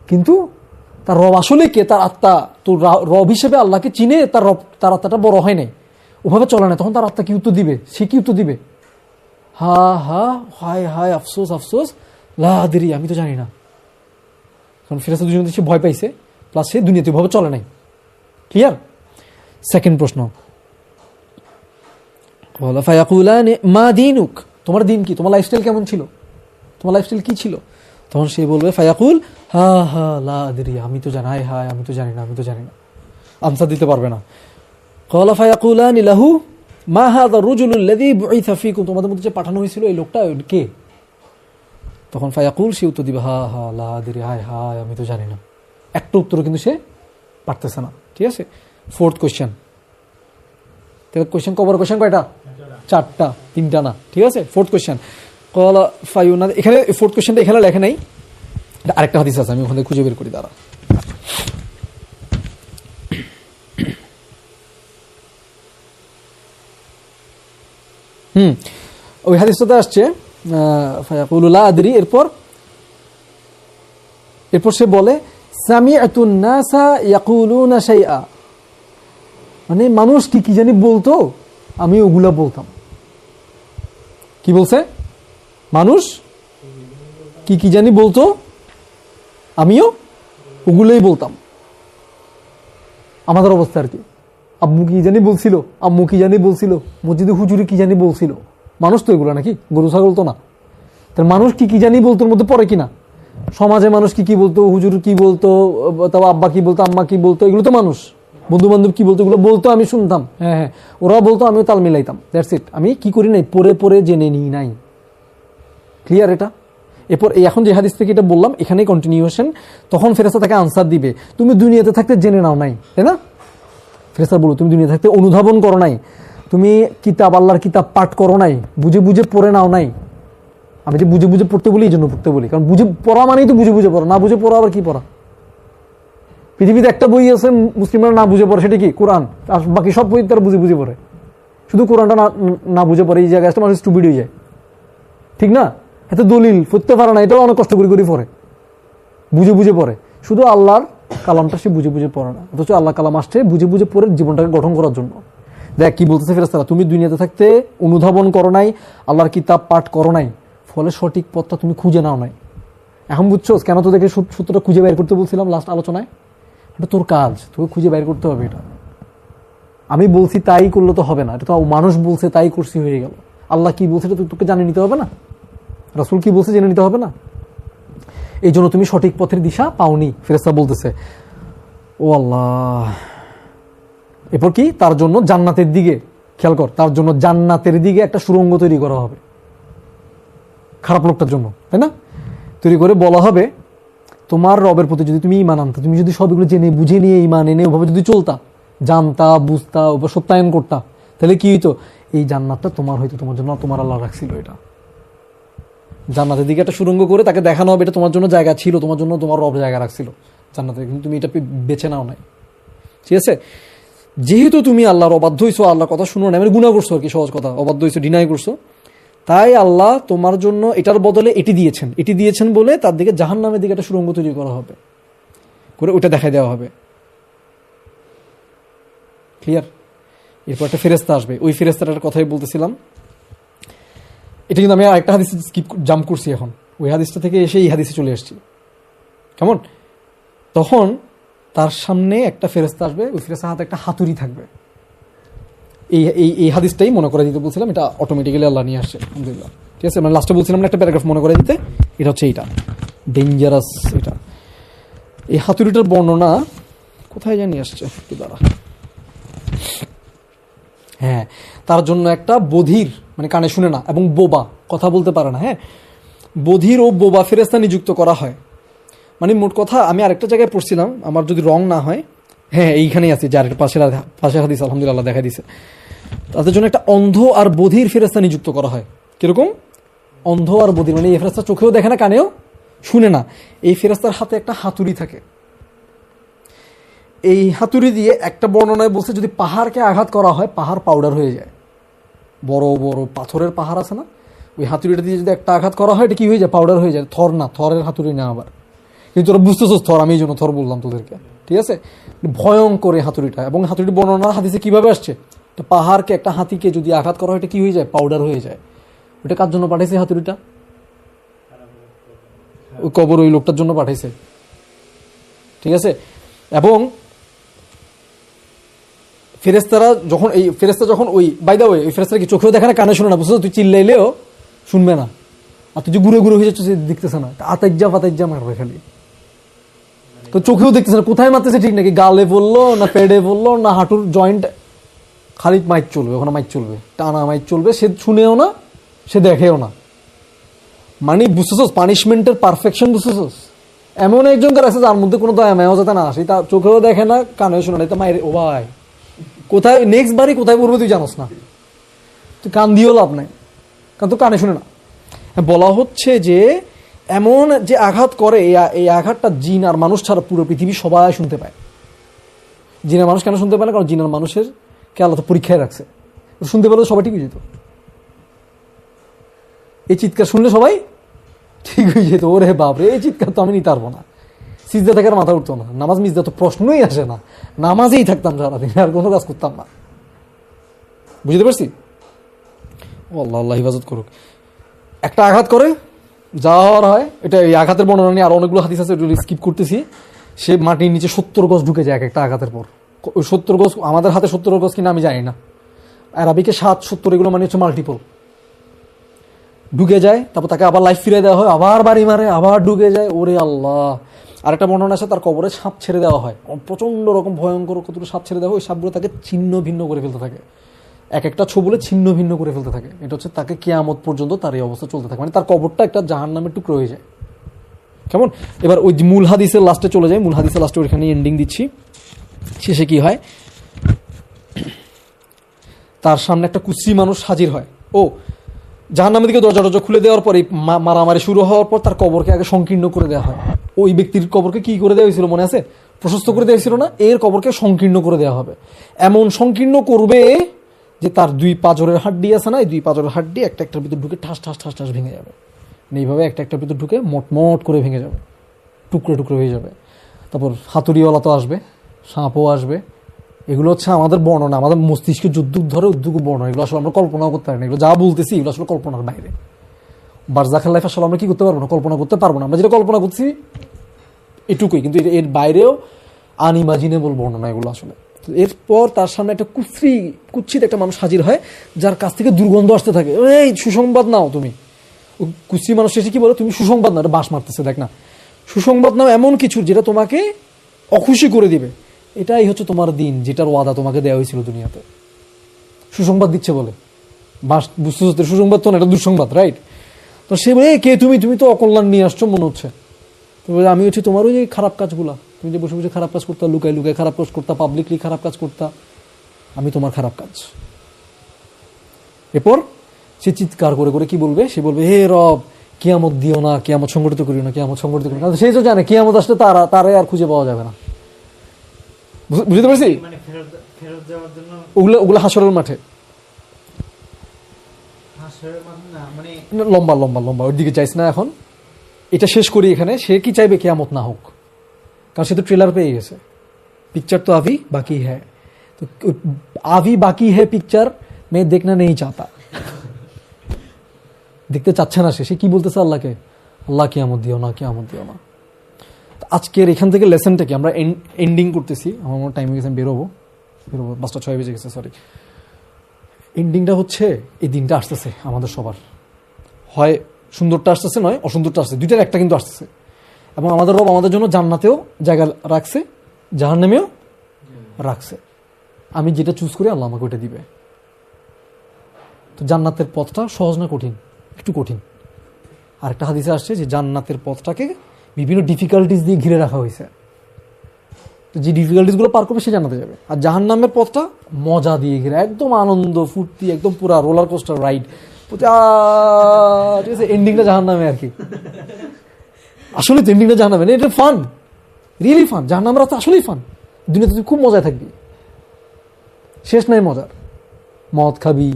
কিন্তু তার রব আসলে কে? তার আত্মা তো রব হিসেবে আল্লাহকে চিনে, তার রব, তার আত্মাটা বড় হয় নাই, ওভাবে চলে না। তখন তার আত্মা কি উত্তর দিবে? সে কি উত্তর দিবে? হা হা হায় হায় আফসোস আফসোস লা আদরি, আমি তো জানি না। কারণ ফেরেশতা দুজন সে ভয় পাইছে, প্লাস সে দুনিয়াতে ওভাবে চলে নাই। ক্লিয়ার? সেকেন্ড প্রশ্ন, ফায়াকুলানি মা দীনুক, তোমার দিন কি? তোমার লাইফস্টাইল কেমন ছিল? তোমার লাইফস্টাইল কি ছিল? তখন সে বলবে, ফায়াকুল হা হা লা আদরি, আমি তো জানি, হায় হায় আমি তো জানি না, আমি তো জানি না। আনসার দিতে পারবে না। ক্বালা ফায়াকুলানি লাহু মা হাযা আর-রাজুলু আল্লাযী বুইসা ফীকুম, তোমাদের মধ্যে যে পাঠানো হয়েছিল এই লোকটা কে? তখন ফায়াকুল, সে উত্তর দিবে, হা হা লা আদরি, হায় হায় আমি তো জানি না। একটা উত্তর কিন্তু সে পারতেছে না। ঠিক আছে? Fourth question. তাহলে কোয়েশ্চেন কবার? কোয়েশ্চেন কয়টা? 4টা, 3টা না। ঠিক আছে? ফোর্থ কোয়েশ্চেন, ক্বালা ফায়ুনা, এখানে ফোর্থ কোয়েশ্চেনটা এখানে লেখা নাই, আরেকটা হাদিস আছে, আমি ওখানে খুঁজে বের করি, দাঁড়া। ওই হাদিসটাতে আসছে ফায়াকুলু লা আদরি, এরপর সে বলে, সামিআতুন নাসা ইয়াকুলুনা শাইআ, মানে মানুষ কি জানি বলতো, আমি ওগুলা বলতাম। কি বলছে? মানুষ কি জানি বলতো, আমিও ওগুলোই বলতাম। আমাদের অবস্থা আর কি, আব্বু কি জানি বলছিল, আম্মু কি জানি বলছিল, মসজিদে হুজুরি কি জানি বলছিল। মানুষ তো এগুলো নাকি, গরু ছাগল তো না। তার মানুষ কি জানি বলতো এর মধ্যে পড়ে কিনা? সমাজে মানুষ কি বলতো, হুজুর কি বলতো, তারপর আব্বা কি বলতো, আম্মা কি বলতো, এগুলো তো মানুষ। বন্ধু বান্ধব কি বলতো, এগুলো বলতো, আমি শুনতাম। হ্যাঁ, ওরাও বলতো, আমিও তাল মিলাইতাম। That's it. আমি কি করি নাই, পরে জেনে নিই নাই। ক্লিয়ার এটা? এরপর এখন যে হাদিস থেকে এটা বললাম, এখানেই কন্টিনিউশন। তখন ফেরেশতা তাকে আনসার দিবে, তুমি দুনিয়াতে থাকতে জেনে নাও নাই, তাই না? ফেরেশতা বলো, তুমি দুনিয়াতে থাকতে অনুধাবন করো নাই, তুমি কিতাব, আল্লাহর কিতাব পাঠ করো নাই, বুঝে পড়ে নাও নাই। আমি যে বুঝে পড়তে বলি, এই জন্য পড়তে বলি, কারণ বুঝে পড়া মানেই তো বুঝে পড়া, না বুঝে পড়া আবার কি পড়া? পৃথিবীতে একটা বই আছে মুসলিমরা না বুঝে পড়ে, সেটা কি? কোরআন। আর বাকি সব বই তারা বুঝে পড়ে, শুধু কোরআনটা না বুঝে পড়ে। এই জায়গায় মানুষ স্টুপিড হয়ে যায়, ঠিক না? এত দলিল পড়তে পারে না, এটাও অনেক কষ্ট করে পড়ে, বুঝে পড়ে। শুধু আল্লাহর কালামটা সে বুঝে পড়ে না, অথচ আল্লাহ কালাম আসছে বুঝে পড়ে জীবনটাকে গঠন করার জন্য। দেখ কি বলতেছে ফেরেশতারা, তুমি দুনিয়াতে থাকতে অনুধাবন করো নাই, আল্লাহর কিতাব পাঠ করো নাই, ফলে সঠিক পথটা তুমি খুঁজে নাও নাই। এখন বুঝছো কেন তো দেখে সূত্রটা খুঁজে বের করতে বলছিলাম লাস্ট আলোচনায়? এটা তোর কাজ, তোকে খুঁজে বের করতে হবে। এটা আমি বলছি তাই করলে তো হবে না, এটা তো মানুষ বলছে তাই করছি হয়ে গেল। আল্লাহ কি বলছে এটা তোকে জানিয়ে নিতে হবে না? রাসূল কি বলছে জেনে নিতে হবে না? এই জন্য তুমি সঠিক পথের দিশা পাওনি। ফেরেশতা বলতেছে ও আল্লাহ, এরপর কি তার জন্য জান্নাতের দিকে, খেয়াল কর, তার জন্য জান্নাতের দিকে একটা সুড়ঙ্গ তৈরি করা হবে খারাপ লোকটার জন্য, তাই না? তৈরি করে বলা হবে তোমার রবের প্রতি যদি তুমি ঈমান আনতা, তুমি যদি সবগুলো জেনে বুঝে নিয়ে ঈমান এনে ওভাবে যদি চলতা, জানতা, বুঝতা, ওভাবে সত্যায়ন করতা, তাহলে কি হইতো? এই জান্নাতটা তোমার হইতো, তোমার জন্য তোমার আল্লাহ রাখছিল। এটা জান্নাতের দিকে একটা সুড়ঙ্গ করে তাকে দেখানো হবে এটা তোমার জন্য জায়গা ছিল, তোমার জন্য তোমার রব জায়গা রাখছিল জান্নাতে, কিন্তু তুমি এটা বেছে নাও নাই। ঠিক আছে, যেহেতু তুমি আল্লাহর অবাধ্য হইছো, আল্লাহর কথা শুনো না, মানে গুনাহ করছো আর কি, সহজ কথা, অবাধ্য হইছো, ডিনাই করছো, তাই আল্লাহ তোমার জন্য এটার বদলে এটি দিয়েছেন বলে তার দিকে জাহান্নামের দিকে একটা সুড়ঙ্গ তৈরি করা হবে, করে ওটা দেখাই দেওয়া হবে। ক্লিয়ার? এরপর একটা ফেরেশতা আসবে, ওই ফেরেশতাটার কথাই বলতেছিলাম। এটা কিন্তু আমি আরেকটা হাদিস জাম্প করছি এখন, ওই হাদিসটা থেকে এসে এই হাদিসে চলে আসছি। কেমন? তখন তার সামনে একটা ফেরেশতা আসবে, ওই ফেরেশতার হাতে একটা হাতুড়ি থাকবে। এই হাদিসটাই মনে করে দিতে বলছিলাম, এটা অটোমেটিক্যালি আল্লাহ নিয়ে আসছে, আলহামদুলিল্লাহ। ঠিক আছে, মানে লাস্টে বলছিলাম না একটা প্যারাগ্রাফ মনে করে দিতে, এটা হচ্ছে এইটা ডেঞ্জারাস। এটা এই হাতুড়িটার বর্ণনা কোথায় জানি আসছে, একটু দাঁড়া। হ্যাঁ, তার জন্য একটা বধির, মানে কানে শুনে না এবং বোবা, কথা বলতে পারে না, হ্যাঁ, বধির ও বোবা ফেরেশতা নিযুক্ত করা হয়। মানে মোট কথা আমি আরেকটা জায়গায় পড়ছিলাম, আমার যদি রং না হয়, হ্যাঁ এইখানেই আছে, যার পাশে হাদিস আলহামদুলিল্লাহ দেখা দিছে। তাদের জন্য একটা অন্ধ আর বধির ফেরেশতা নিযুক্ত করা হয়। কিরকম? অন্ধ আর বধির, মানে এই ফেরেশতা চোখেও দেখে না, কানেও শুনে না। এই ফেরেশতার হাতে একটা হাতুড়ি থাকে। এই হাতুড়ি দিয়ে একটা বর্ণনায় বলছে যদি পাহাড়কে আঘাত করা হয়, পাহাড় পাউডার হয়ে যায়। বড় বড় পাথরের পাহাড় আছে না, ওই হাতুড়িটা দিয়ে যদি একটা আঘাত করা হয়, এটা কি হয়ে যায়? পাউডার হয়ে যায়। থর না, থরের হাতুড়ি না আবার, কিন্তু তোরা বুঝতেছিস থর, আমি এই জন্য থর বললাম তোদেরকে। ঠিক আছে, ভয়ঙ্কর হাতুড়িটা। এবং হাতুড়ি বর্ণনা হাদিসে কিভাবে আসছে? পাহাড়কে, একটা হাতিকে যদি আঘাত করা হয়, এটা কি হয়ে যায়? পাউডার হয়ে যায়। ওটা কার জন্য পাঠাইছে হাতুড়িটা? ওই কবর ওই লোকটার জন্য পাঠাইছে। ঠিক আছে, এবং ফেরেশতারা যখন যখন ওই বাই দা ওয়ে, ওই ফেরেশতারা কি চোখেও দেখে না, কানে শুনে না, বুঝছো? তুই চিল্লাইলেও শুনবে না, আর তুই যে ঘুরে ঘুরে হয়ে যাচ্ছে দেখতেছে না, আতাইজা মারবে খালি, তো চোখেও দেখতেছে না কোথায় মারতেছে ঠিক নাকি, গালে বললো না পেডে বললো না হাঁটুর জয়েন্ট, খালি মাইক চলবে, ওখানে মাইক চলবে, টানা মাইক চলবে, সে শুনেও না, সে দেখেও না। মানে বুঝতেছস পানিশমেন্টের পারফেকশন? বুঝতেছস এমন একজনকার আছে যার মধ্যে কোনো দয়া মায়াও যাতে না আসে, তার চোখেও দেখে না, কানেও শুনে না, তো মায়ের ও ভাই কোথায় নেক্সট বারই কোথায় পড়বে তুই জানোস না, তুই কান দিয়েও লাভ নাই, কারণ তো কানে শুনে না। বলা হচ্ছে যে এমন যে আঘাত করে, এই আঘাতটা জিন আর মানুষ ছাড়া পুরো পৃথিবী সবাই শুনতে পায়। জিনের মানুষ কেন শুনতে পায় না? কারণ জিনের মানুষের কে আল্লাহ তো পরীক্ষায় রাখছে, শুনতে পেলে সবাই ঠিক হয়ে যেত। এই চিৎকার শুনলে সবাই ঠিক হয়ে যেত। ওরে বাপরে, এই চিৎকার তো আমি নিতে পারবো না, সিজদা থেকে মাথা উঠতো না, নামাজ মিজদা তো প্রশ্নই আসে না, নামাজেই থাকতাম সারাদিন, আর কোনো কাজ করতাম না। বুঝতে পারছি? ও আল্লাহ, আল্লাহ হিফাজত করুক। একটা আঘাত করে যাওয়ার হয়, এটা এই আঘাতের বর্ণনা নিয়ে আর অনেকগুলো হাদিস আছে, স্কিপ করতেছি। সে মাটির নিচে 70 গজ ঢুকে যায় এক একটা আঘাতের পর। 70 গজ, আমাদের হাতে 70 গজ কিনা আমি জানি না, আরবিকে 7-70, এগুলো মানে হচ্ছে মাল্টিপল, ঢুকে যায়। তারপর তাকে আবার লাইফ ফিরে দেওয়া হয়, আবার বাড়ি মারে, আবার ঢুকে যায়। ওরে আল্লাহ। আরেকটা বর্ণনা আছে, তার কবরে সাপ ছেড়ে দেওয়া হয়, প্রচন্ড রকম ভয়ঙ্কর কতগুলো সাপ ছেড়ে দেওয়া হয়। ওই সাপগুলো তাকে ছিন্ন ভিন্ন করে ফেলতে থাকে, এক একটা ছবলে ছিন্ন ভিন্ন করে ফেলতে থাকে। এটা হচ্ছে তাকে কিয়ামত পর্যন্ত তার এই অবস্থা চলতে থাকে, মানে তার কবরটা একটা জাহান্নামের টুকরো হয়ে যায়। কেমন? এবার ওই মূল হাদিসের লাস্টে চলে যায়, মূল হাদিসের লাস্টে ওইখানে এন্ডিং দিচ্ছি। শেষে কি হয়? তার সামনে একটা কুশ্রী মানুষ হাজির হয়। ও জাহান্নামের দিকে দরজা খুলে দেওয়ার পর, মারামারি শুরু হওয়ার পর তার কবরকে আগে সংকীর্ণ করে দেওয়া হয়। ওই ব্যক্তির কবরকে কি করে দেওয়া হয়েছিল মনে আছে? প্রশস্ত করে দেওয়া হয়েছিল না? এর কবরকে সংকীর্ণ করে দেওয়া হবে। এমন সংকীর্ণ করবে যে তার 2 পাঁজরের হাড্ডি আছে না, এই 2 পাঁজরের হাড্ডি একটা একটার ভিতর ঢুকে ঠাস ঠাস ঠাস ঠাস ভেঙে যাবে। এইভাবে একটা একটার ভিতর ঢুকে মোট করে ভেঙে যাবে, টুকরো টুকরো হয়ে যাবে। তারপর হাতুড়িওয়ালা তো আসবে, সাপও আসবে। এগুলো হচ্ছে আমাদের বর্ণনা, আমাদের মস্তিষ্কের যুদ্ধ ধরে উদ্যোগ বর্ণনা। এগুলো আসলে আমরা কল্পনাও করতে পারি না, এগুলো যা বলতেছি এগুলো আসলে কল্পনার বাইরে। বারজাখের লাইফ আসলে আমরা কি করতে পারবো না, কল্পনা করতে পারবো না। আমরা যেটা কল্পনা করছি এটুকুই, কিন্তু এর বাইরেও আনইমাজিনেবল বর্ণনা এগুলো আসলে। এরপর তার সামনে একটা কুৎসিত একটা মানুষ হাজির হয়, যার কাছ থেকে দুর্গন্ধ আসতে থাকে। এই সুসংবাদ নাও তুমি, কুসি মানুষ এসে কি বলে, তুমি সুসংবাদ না, এটা বাঁশ মারতেছে, দেখ না, সুসংবাদ নাও এমন কিছু যেটা তোমাকে অখুশি করে দিবে, এটাই হচ্ছে তোমার দিন, যেটার ওয়াদা তোমাকে দেওয়া হয়েছিল দুনিয়াতে। সুসংবাদ দিচ্ছে বলে বাঁশ, বুঝতে সুসংবাদ তো না, এটা দুঃসংবাদ, রাইট? তো সে বলে, কে তুমি, তুমি তো অকল্যাণ নিয়ে আসছো মনে হচ্ছে। তো আমি হচ্ছে তোমার ওই যে খারাপ কাজগুলা, তুমি যে বসে বসে খারাপ কাজ করতা, লুকায় লুকায় খারাপ কাজ করতা, পাবলিকলি খারাপ কাজ করতা, আমি তোমার খারাপ কাজ। এরপর সে চিৎকার করে করে কি বলবে, সে বলবে, হে রব, কিয়ামত দিও না, কিয়ামত সংগঠিত করিও না, কিয়ামত সংগঠিত করিও না। সেই তো জানে কিয়ামত আসলে তারে আর খুঁজে পাওয়া যাবে না। বুঝতে পারছি? মানে ফেরত যাওয়ার জন্য ওগুলো হাসরের মাঠে, হাসরের মাঠে না, মানে লম্বা লম্বা লম্বা, ওর দিকে চাইছ না এখন। এটা শেষ করি এখানে। সে কি চাইবে, কিয়ামত না হোক, কারণ সে তো ট্রেলার পেয়ে গেছে। পিকচার তো আভি বাকি হ্যাঁ, তো আভি বাকি হ্যাঁ পিকচার মেয়ে দেখনা নেই চাতা, দেখতে চাচ্ছে না। সে কি বলতেছে আল্লাহকে, আল্লাহ কিয়ামত দিও না, কিয়ামত দিও না। আজকের এখান থেকে লেসনটা কি, আমরা এন্ডিং করতেছি, আমার টাইম হয়ে গেছে, বেরোবো 5টা 6 বেজে গেছে, সরি। এন্ডিংটা হচ্ছে, এই দিনটা আসতেছে আমাদের সবার, হয় সুন্দরটা আসতেছে, নয় অসুন্দরটা আসছে, দুইটার একটা কিন্তু আসতেছে। এবং আমাদের রব আমাদের জন্য জান্নাতেও জায়গা রাখছে, জাহান্নামেও রাখছে। আমি যেটা চুজ করি আল্লাহ আমাকে ওটা দিবে। তো জান্নাতের পথটা সহজ না কঠিন? একটু কঠিন। আর একটা হাদিসে আসছে যে জান্নাতের পথটাকে বিভিন্ন ডিফিকাল্টিস দিয়ে ঘিরে রাখা হয়েছে, তো যে ডিফিকাল্টিসগুলো পার করবে সে জান্নাতে যাবে। আর জাহান্নামের পথটা মজা দিয়ে ঘিরে, একদম আনন্দ ফুর্তি, একদম পুরা রোলার কোস্টার রাইড, ঠিক আছে? এন্ডিংটা জাহান্নামে আর কি, আসলে তো এন্ডিংটা জাহান্নামে, এটা ফান, রিয়েলি ফান। জাহান্নামের রাস্তা আসলেই ফান, দুনিয়াতে তুই খুব মজায় থাকবি, শেষ নাই মজার। মদ খাবি,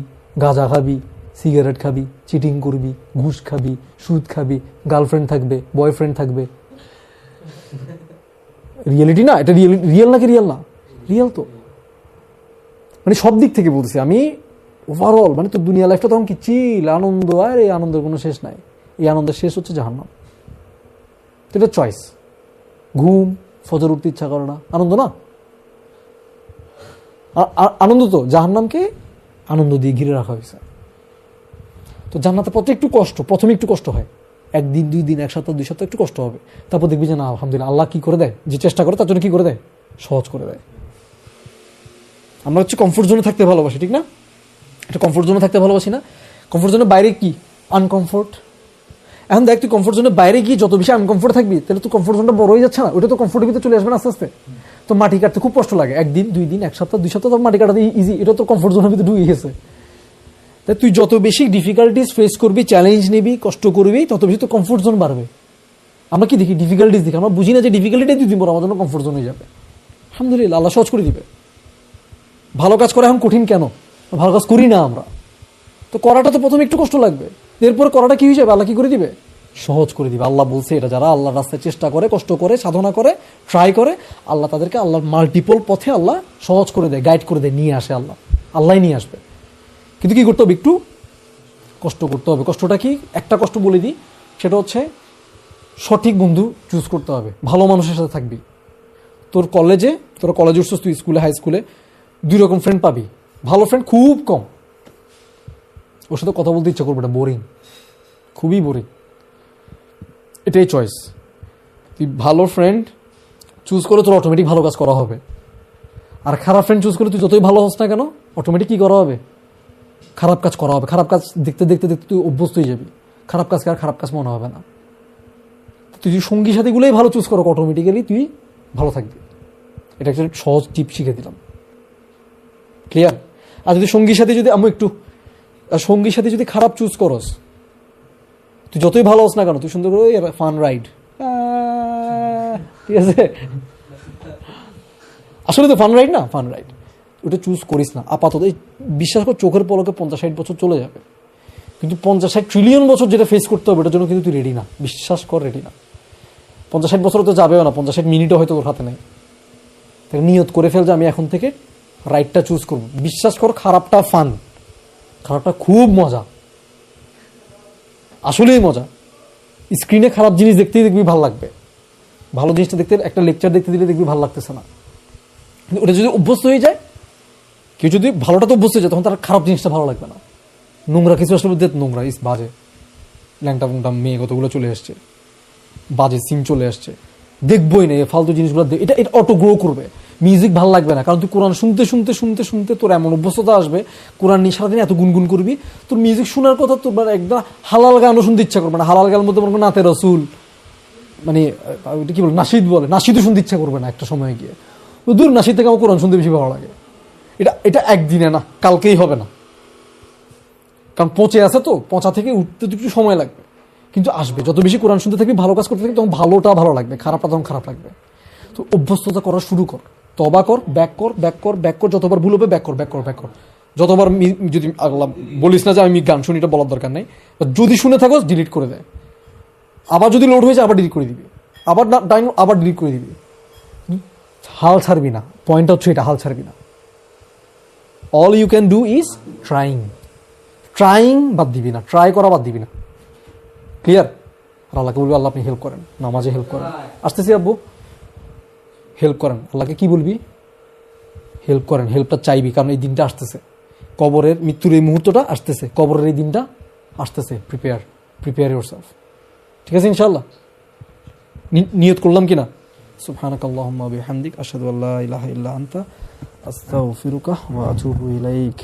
গাঁজা খাবি, সিগারেট খাবি, চিটিং করবি, ঘুষ খাবি, সুদ খাবি, গার্লফ্রেন্ড থাকবে, বয়ফ্রেন্ড থাকবে। রিয়েলিটি না এটা, রিয়েল নাকি রিয়েল না? রিয়েল তো, মানে সব দিক থেকে বলতেছি আমি, ওভারঅল মানে তো দুনিয়া লাইফটা তখন কি চিল আনন্দ, আর এই আনন্দের কোনো শেষ নাই। এই আনন্দের শেষ হচ্ছে জাহান্নাম। তো এটা চয়েস। ঘুম, ফজর উঠতে ইচ্ছা করে না, আনন্দ না? আনন্দ তো, জাহান্নামকে আনন্দ দিয়ে ঘিরে রাখা হয়েছে। তো জান্নাতের পথে একটু কষ্ট, প্রথমে একটু কষ্ট হয়, 1 দিন 2 দিন 1 সপ্তাহ 2 সপ্তাহ একটু কষ্ট হবে, তারপর দেখবি যে না আলহামদুলিল্লাহ, আল্লাহ কি করে দেয়, যে চেষ্টা করে তার জন্য কি করে দেয়, সহজ করে দেয়। আমরা হচ্ছে কমফোর্ট জোনে থাকতে ভালোবাসি, ঠিক না? এটা কমফোর্ট জোনে থাকতে ভালোবাসি না? কমফোর্ট জোনের বাইরে কি আনকমফোর্ট। এখন দেখ, তুই কমফোর্ট জোনের বাইরে গিয়ে যত বেশি আনকমফোর্ট থাকবি, তাহলে তুই কমফোর্ট জোনটা বড় হয়ে যাচ্ছে না? ওটা তো কমফোর্টের ভিতরে চলে আসবে না আস্তে আস্তে। তো মাটি কাটতে খুব কষ্ট লাগে, 1 দিন 2 দিন 1 সপ্তাহ 2 সপ্তাহ, তো মাটি কাটাতে ইজি, এটা তো কমফোর্ট জোনের ভিতরে ঢুকে গেছে। তাই তুই যত বেশি ডিফিকাল্টিস ফেস করবি, চ্যালেঞ্জ নিবি, কষ্ট করবি, তত বেশি তো কমফোর্ট জোন বাড়বে। আমরা কি দেখি, ডিফিকাল্টিস দেখি, আমরা বুঝি না যে ডিফিকাল্টিটাই 2 দিন পর আমার জন্য কমফোর্ট জোন হয়ে যাবে। আলহামদুলিল্লাহ, আল্লাহ সহজ করে দিবে। ভালো কাজ করা এখন কঠিন কেন? ভালো কাজ করি না আমরা, তো করাটা তো প্রথমে একটু কষ্ট লাগবে, এরপর করাটা কি হয়ে যাবে, আল্লাহ কি করে দিবে, সহজ করে দিবে। আল্লাহ বলছে এটা, যারা আল্লাহর রাস্তায় চেষ্টা করে, কষ্ট করে, সাধনা করে, ট্রাই করে, আল্লাহ তাদেরকে আল্লাহর মাল্টিপল পথে আল্লাহ সহজ করে দেয়, গাইড করে দেয়, নিয়ে আসে আল্লাহ নিয়ে আসবে। কিন্তু কি করতে হবে, একটু কষ্ট করতে হবে। কষ্টটা কি, একটা কষ্ট বলে দিই, সেটা হচ্ছে সঠিক বন্ধু চুজ করতে হবে, ভালো মানুষের সাথে থাকবি। তোরা কলেজে উঠছিস, তুই স্কুলে, হাই স্কুলে 2 রকম ফ্রেন্ড পাবি। ভালো ফ্রেন্ড খুব কম, ওর সাথে কথা বলতে ইচ্ছা করবে, এটা বোরিং, খুবই বোরিং। এটাই চয়েস। তুই ভালো ফ্রেন্ড চুজ করে তোর অটোমেটিক ভালো কাজ করা হবে। আর খারাপ ফ্রেন্ড চুজ করে তুই যতই ভালো হস না কেন, অটোমেটিক কি করা হবে, খারাপ কাজ করা হবে। খারাপ কাজ দেখতে দেখতে দেখতে তুই অভ্যস্ত হয়ে যাবি, খারাপ কাজকে আর খারাপ কাজ মনে হবে না। তুই যদি সঙ্গী সাথীগুলোই ভালো চুজ করো, অটোমেটিক্যালি তুই ভালো থাকবি। এটা একটা সহজ টিপ শিখে দিলাম, ক্লিয়ার? আর যদি সঙ্গী সাথী যদি খারাপ চুজ করস, তুই যতই ভালো হস না কেন, তুই সুন্দর করে ফান রাইড, ঠিক আছে? আসলে তো ফান রাইড না, ফান রাইড, ওটা চুজ করিস না আপাতত। বিশ্বাস কর, চোখের পলকে 50-60 বছর চলে যাবে, কিন্তু 50-60 ট্রিলিয়ন বছর যেটা ফেস করতে হবে, এটার জন্য কিন্তু তুই রেডি না। বিশ্বাস কর, রেডি না। 50-60 বছর তো যাবেও না, 50-60 মিনিটও হয়তো তোর হাতে নেই। তাই নিয়ত করে ফেল যে আমি এখন থেকে রাইটটা চুজ করবো। বিশ্বাস কর, খারাপটা ফান, খারাপটা খুব মজা, আসলেই মজা। স্ক্রিনে খারাপ জিনিস দেখতেই দেখবি ভালো লাগবে, ভালো জিনিসটা দেখতে, একটা লেকচার দেখতে দিলে দেখবি ভালো লাগতেছে না। কিন্তু ওটা যদি অভ্যস্ত হয়ে যায়, কেউ যদি ভালোটা তো অভ্যস্ত হয়ে যায়, তখন তার খারাপ জিনিসটা ভালো লাগবে না। নোংরা কিছু আসলে নোংরা, বাজে, ল্যাংটা পুংটা মেয়ে কতগুলো চলে আসছে, বাজে সিম চলে আসছে, দেখবোই না এই ফালতু জিনিসগুলো। এটা এটা অটো গ্রো করবে, মিউজিক ভালো লাগবে না, কারণ তুই কোরআন শুনতে শুনতে শুনতে শুনতে তোর এমন অভ্যস্ততা আসবে, কোরআন নিয়ে সারাদিন এত গুনগুন করবি, তোর মিউজিক শোনার কথা তোর মানে একদম হালাল গানও শুনতে ইচ্ছা করবে না। হালাল গানের মধ্যে মনে করো নাতে রসুল, মানে ওইটা কি বলে, নাসিদ বলে, নাসিদও শুনতে ইচ্ছা করবে না একটা সময় গিয়ে। তো দূর, নাসিদ থেকে আমার কোরআন শুনতে বেশি ভালো লাগে। এটা এটা একদিনে না, কালকেই হবে না, কারণ পচে আছে তো, পচা থেকে উঠতে তো একটু সময় লাগবে, কিন্তু আসবে। যত বেশি কোরআন শুনতে থাকবি, ভালো কাজ করতে থাকবি, তখন ভালোটা ভালো লাগবে, খারাপটা তখন খারাপ লাগবে। তো অভ্যস্ততা করা শুরু কর, তবা কর, ব্যাক কর, ব্যাক কর, ব্যাক কর, যতবার ভুল হবে ব্যাক কর, ব্যাক কর, ব্যাক কর। যতবার যদি আল্লাহ বলিস না যে আমি গান শুনি, এটা বলার দরকার নেই, যদি শুনে থাকো ডিলিট করে দেয়, আবার যদি লোড হয়ে যায় আবার ডিলিট করে দিবি, আবার টাইম আবার ডিলিট করে দিবি, হাল ছাড়বি না। পয়েন্টটা হচ্ছে এটা, হাল ছাড়বি না। All you can do is trying, trying বাদ দিবি না, ট্রাই করা বাদ দিবি না। ক্লিয়ার? আর আল্লাহকে বলবি আল্লাহ আপনি হেল্প করেন, নামাজে হেল্প করেন। আসতেছি আব্বু, হেল্প করেন। আল্লাহকে কি বলবি? হেল্প করেন, হেল্পটা চাইবি, কারণ এই দিনটা আসতেছে, কবরের মৃত্যুর এই মুহূর্তটা আসতেছে, কবরের এই দিনটা আসতেছে। Prepare yourself. ঠিক আছে ইনশাআল্লাহ? নিয়ত করলাম কিনা? সুবহানাকাল্লাহুম্মা ওয়া বিহামদিক আশহাদু আল্লা ইলাহা ইল্লা আনতা আস্তাগফিরুকা ওয়া আতুবু ইলাইক।